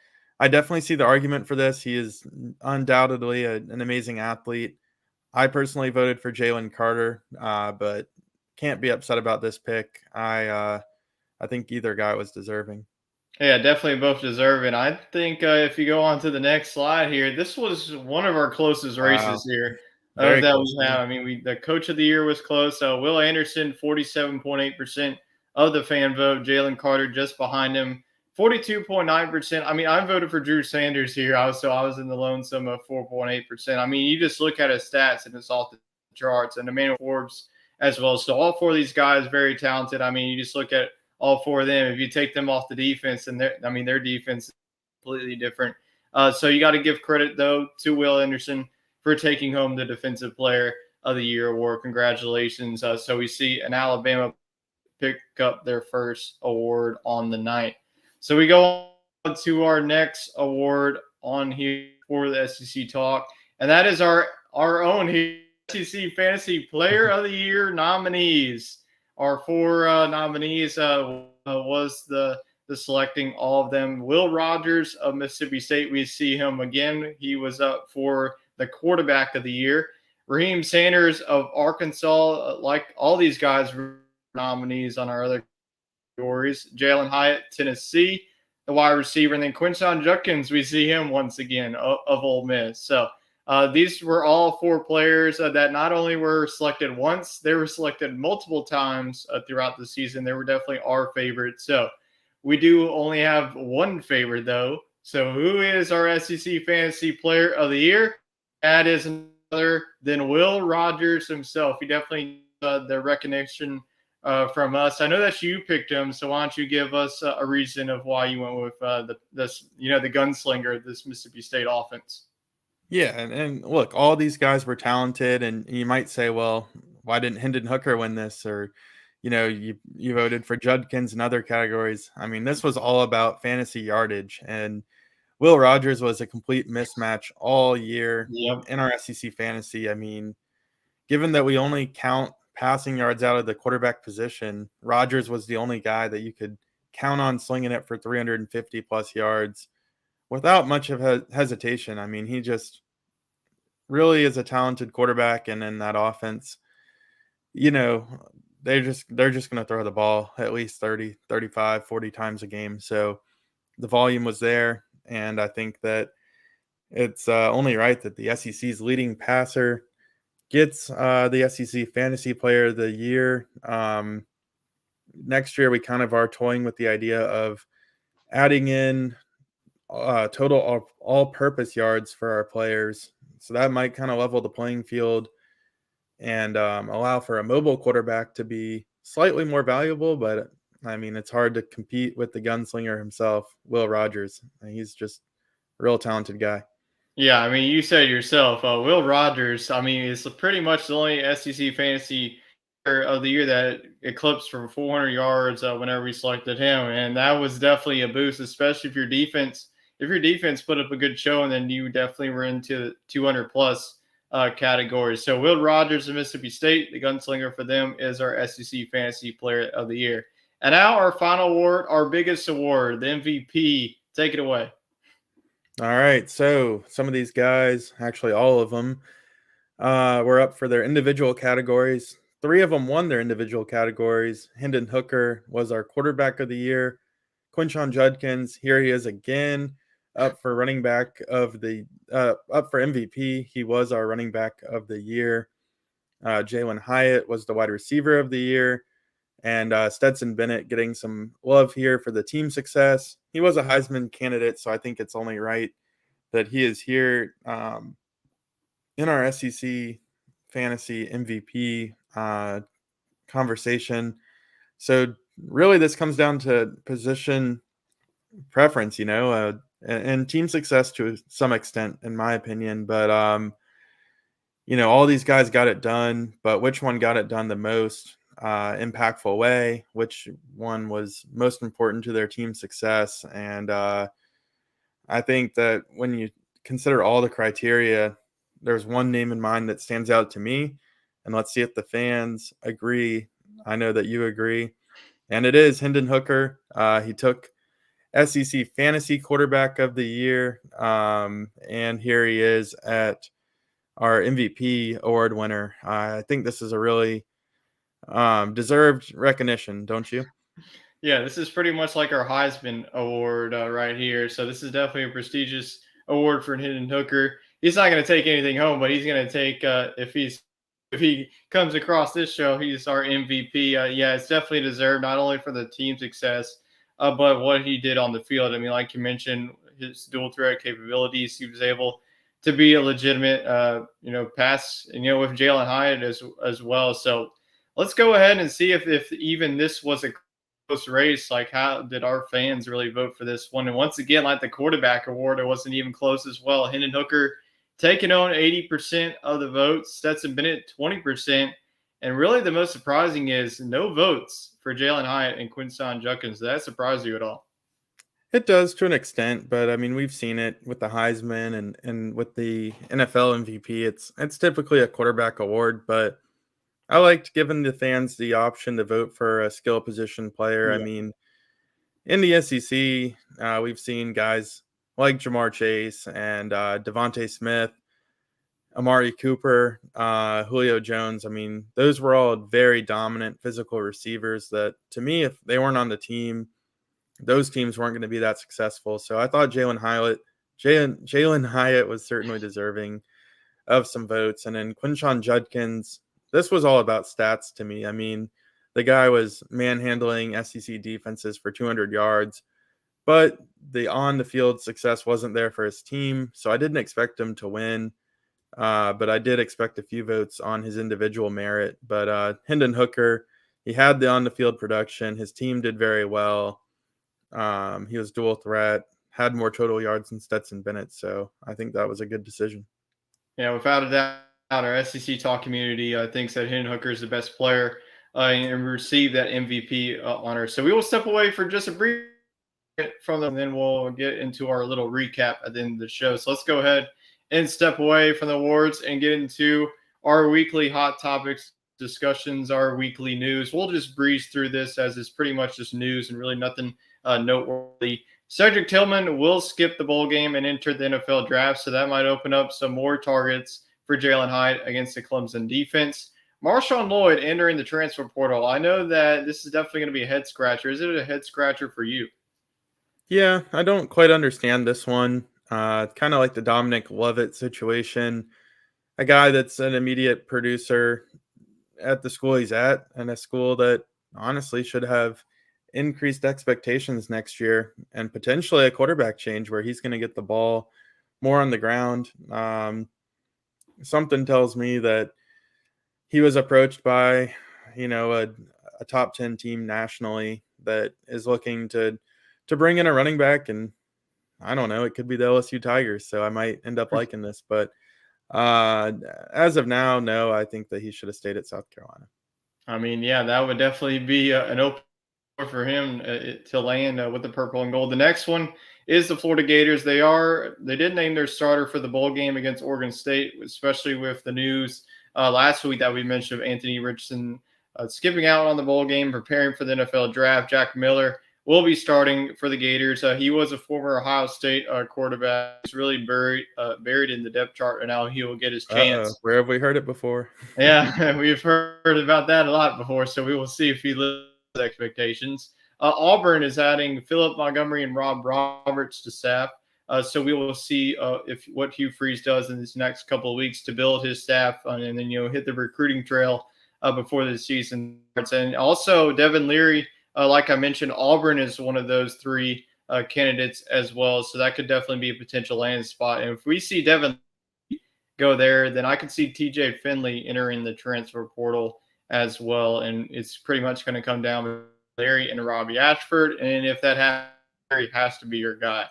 definitely see the argument for this. He is undoubtedly an amazing athlete. I personally voted for Jalen Carter, but can't be upset about this pick. I think either guy was deserving. Yeah, definitely both deserving. I think if you go on to the next slide here, this was one of our closest races here. Very that close we game. have. I mean, the coach of the year was close. Will Anderson, 47.8% of the fan vote. Jalen Carter just behind him, 42.9%. I mean, I voted for Drew Sanders here. I was in the lonesome of 4.8%. I mean, you just look at his stats and it's off the charts. And Emmanuel Forbes as well. So all four of these guys very talented. I mean, you just look at all four of them. If you take them off the defense, and their defense is completely different. So you got to give credit though to Will Anderson for taking home the Defensive Player of the Year award. Congratulations. So we see an Alabama pick up their first award on the night. So we go on to our next award on here for the SEC Talk, and that is our own SEC Fantasy Player of the Year nominees. Our four nominees was the selecting all of them. Will Rogers of Mississippi State, we see him again. He was up for the quarterback of the year. Raheem Sanders of Arkansas, like all these guys were nominees on our other categories. Jalen Hyatt, Tennessee, the wide receiver, and then Quinshon Judkins, we see him once again of Ole Miss. So these were all four players that not only were selected once, they were selected multiple times throughout the season. They were definitely our favorites. So we do only have one favorite, though. So who is our SEC Fantasy Player of the Year? That is another than Will Rogers himself. He definitely the recognition from us. I know that you picked him, so why don't you give us a reason of why you went with the gunslinger of this Mississippi State offense? Yeah, and look, all these guys were talented, and you might say, well, why didn't Hendon Hooker win this? Or, you voted for Judkins and other categories. I mean, this was all about fantasy yardage, and Will Rogers was a complete mismatch all year Yep. in our SEC fantasy. I mean, given that we only count passing yards out of the quarterback position, Rogers was the only guy that you could count on slinging it for 350 plus yards without much of hesitation. I mean, he just really is a talented quarterback, and in that offense, they're just going to throw the ball at least 30, 35, 40 times a game. So the volume was there, and I think that it's only right that the SEC's leading passer gets the SEC Fantasy Player of the Year. Next year, we kind of are toying with the idea of adding in total all-purpose yards for our players. So that might kind of level the playing field and allow for a mobile quarterback to be slightly more valuable. But, I mean, it's hard to compete with the gunslinger himself, Will Rogers. He's just a real talented guy. Yeah, I mean, you said yourself, Will Rogers. I mean, it's pretty much the only SEC fantasy player of the year that eclipsed for 400 yards whenever we selected him, and that was definitely a boost, especially if your defense put up a good show, and then you definitely were into 200 plus categories. So Will Rogers of Mississippi State, the gunslinger for them, is our SEC Fantasy Player of the Year. And now our final award, our biggest award, the MVP. Take it away. All right, so some of these guys, actually all of them, were up for their individual categories. 3 of them won their individual categories. Hendon Hooker was our quarterback of the year. Quinshon Judkins, here he is again, up for running back of the up for MVP. He was our running back of the year. Jalen Hyatt was the wide receiver of the year. And Stetson Bennett getting some love here for the team success. He was a Heisman candidate, so I think it's only right that he is here in our SEC fantasy MVP conversation. So really this comes down to position preference, and team success to some extent, in my opinion. But, all these guys got it done, but which one got it done the most impactful way, which one was most important to their team success. And I think that when you consider all the criteria, there's one name in mind that stands out to me, and let's see if the fans agree. I know that you agree, and it is Hendon Hooker. He took SEC Fantasy Quarterback of the Year, and here he is at our MVP award winner. I think this is a really deserved recognition, don't you? Yeah, this is pretty much like our Heisman Award right here. So this is definitely a prestigious award for Hendon Hooker. he's not going to take anything home, but he's going to take if he comes across this show, he's our MVP. Yeah, it's definitely deserved, not only for the team success, but what he did on the field. I mean, like you mentioned, his dual threat capabilities, he was able to be a legitimate, pass, with Jalen Hyatt as well. So let's go ahead and see if even this was a close race. Like, how did our fans really vote for this one? And once again, like the quarterback award, it wasn't even close as well. Hendon Hooker taking on 80% of the votes. Stetson Bennett 20%. And really, the most surprising is no votes for Jalen Hyatt and Quinshon Judkins. Does that surprise you at all? It does to an extent, but I mean, we've seen it with the Heisman and with the NFL MVP. It's typically a quarterback award, but I liked giving the fans the option to vote for a skill position player. I Yeah. mean, in the SEC, we've seen guys like Jamar Chase and Devontae Smith, Amari Cooper, Julio Jones. I mean, those were all very dominant physical receivers that, to me, if they weren't on the team, those teams weren't going to be that successful. So I thought Jalen Hyatt was certainly deserving of some votes. And then Quinshon Judkins, this was all about stats to me. I mean, the guy was manhandling SEC defenses for 200 yards, but the on the field success wasn't there for his team. So I didn't expect him to win. But I did expect a few votes on his individual merit. But Hendon Hooker, he had the on the field production. His team did very well. He was dual threat, had more total yards than Stetson Bennett. So I think that was a good decision. Yeah, without a doubt, our SEC talk community thinks that Hendon Hooker is the best player and received that MVP honor. So we will step away for just a brief from them, and then we'll get into our little recap at the end of the show. So let's go ahead and step away from the awards and get into our weekly hot topics discussions, our weekly news. We'll just breeze through this as it's pretty much just news and really nothing noteworthy. Cedric Tillman will skip the bowl game and enter the NFL draft, so that might open up some more targets for Jalen Hyatt against the Clemson defense. Marshawn Lloyd entering the transfer portal. I know that this is definitely going to be a head scratcher. Is it a head scratcher for you? Yeah, I don't quite understand this one. Kind of like the Dominic Lovett situation, a guy that's an immediate producer at the school he's at, and a school that honestly should have increased expectations next year and potentially a quarterback change where he's going to get the ball more on the ground. Something tells me that he was approached by, a top 10 team nationally that is looking to bring in a running back, and I don't know, it could be the LSU Tigers, so I might end up liking this. But as of now, no, I think that he should have stayed at South Carolina. I mean, yeah, that would definitely be an open door for him to land with the purple and gold. The next one is the Florida Gators. They did name their starter for the bowl game against Oregon State, especially with the news last week that we mentioned of Anthony Richardson skipping out on the bowl game, preparing for the NFL draft. Jack Miller will be starting for the Gators. He was a former Ohio State quarterback. He's really buried in the depth chart, and now he will get his chance. Where have we heard it before? Yeah, we've heard about that a lot before, so we will see if he lives up to expectations. Auburn is adding Philip Montgomery and Rob Roberts to staff. So we will see what Hugh Freeze does in these next couple of weeks to build his staff and then hit the recruiting trail before the season starts. And also Devin Leary, like I mentioned, Auburn is one of those three candidates as well. So that could definitely be a potential landing spot. And if we see Devin go there, then I could see TJ Finley entering the transfer portal as well. And it's pretty much going to come down to Larry and Robbie Ashford. And if that happens, Larry has to be your guy.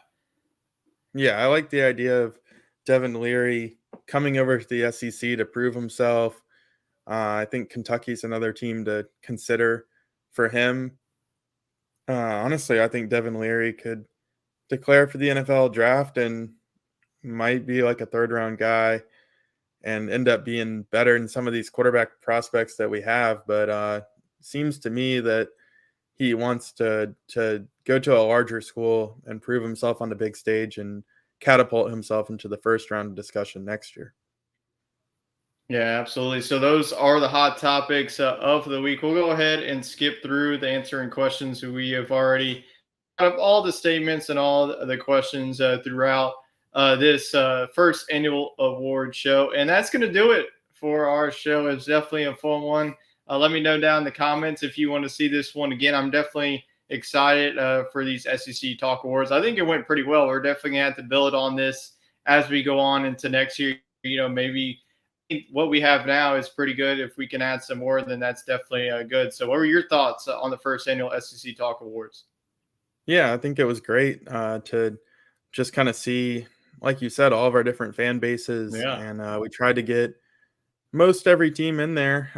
Yeah, I like the idea of Devin Leary coming over to the SEC to prove himself. I think Kentucky's another team to consider for him. Honestly, I think Devin Leary could declare for the NFL draft and might be like a third-round guy and end up being better than some of these quarterback prospects that we have. But seems to me that he wants to go to a larger school and prove himself on the big stage and catapult himself into the first round of discussion next year. Yeah, absolutely. So those are the hot topics of the week. We'll go ahead and skip through the answering questions. We have already of all the statements and all the questions throughout this first annual award show. And that's going to do it for our show. It's definitely a fun one. Let me know down in the comments if you want to see this one again. I'm definitely excited for these SEC Talk Awards. I think it went pretty well. We're definitely going to have to build on this as we go on into next year. Maybe what we have now is pretty good. If we can add some more, then that's definitely good. So what were your thoughts on the first annual SEC Talk Awards? Yeah, I think it was great to just kind of see, like you said, all of our different fan bases, Yeah. and we tried to get most every team in there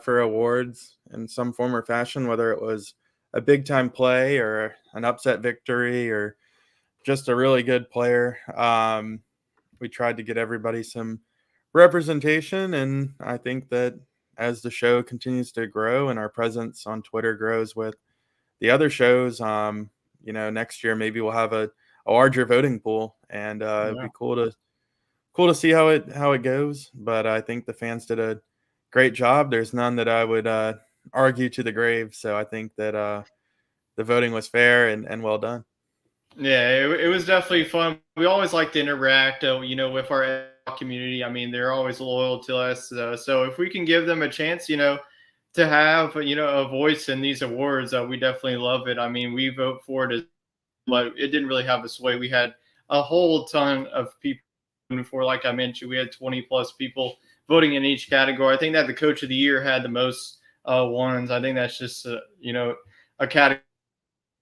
for awards in some form or fashion, whether it was a big time play or an upset victory or just a really good player. We tried to get everybody some representation, and I think that as the show continues to grow and our presence on Twitter grows with the other shows, next year maybe we'll have a larger voting pool, and it'd be cool to see how it goes. But I think the fans did a great job. There's none that I would argue to the grave. So I think that the voting was fair and well done. Yeah, it was definitely fun. We always like to interact, with our community. I mean, they're always loyal to us. So if we can give them a chance, to have, a voice in these awards, we definitely love it. I mean, we vote for it, but it didn't really have a sway. We had a whole ton of people for, like I mentioned, we had 20 plus people voting in each category. I think that the coach of the year had the most ones. I think that's just, a category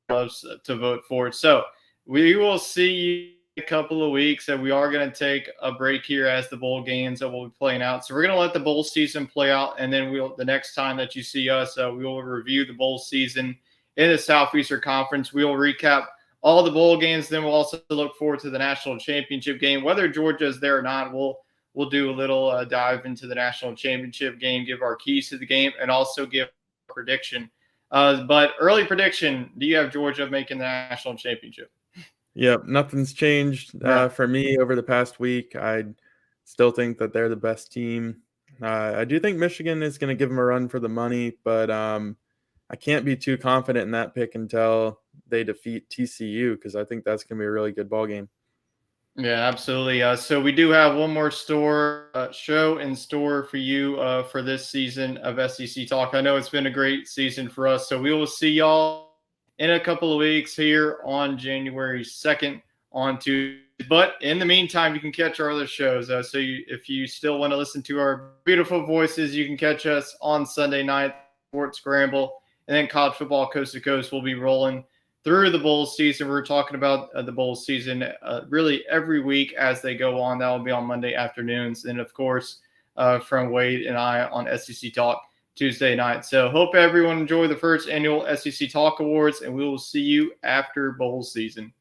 loves to vote for it. So we will see you in a couple of weeks, and we are going to take a break here as the bowl games that we'll be playing out. So we're going to let the bowl season play out, and then the next time that you see us, we will review the bowl season in the Southeastern Conference. We will recap all the bowl games. Then we'll also look forward to the national championship game, whether Georgia is there or not. We'll do a little dive into the national championship game, give our keys to the game, and also give a prediction. But early prediction: do you have Georgia making the national championship? Yep, nothing's changed for me over the past week. I still think that they're the best team. I do think Michigan is going to give them a run for the money, but I can't be too confident in that pick until they defeat TCU, because I think that's going to be a really good ball game. Yeah, absolutely. So we do have one more show in store for you for this season of SEC Talk. I know it's been a great season for us, so we will see y'all in a couple of weeks here on January 2nd on Tuesday. But in the meantime, you can catch our other shows. If you still want to listen to our beautiful voices, you can catch us on Sunday night, Sports Scramble, and then college football coast to coast will be rolling through the bowl season. We're talking about the bowl season really every week as they go on. That will be on Monday afternoons. And, of course, from Wade and I on SEC Talk Tuesday night. So hope everyone enjoyed the first annual SEC Talk Awards, and we will see you after bowl season.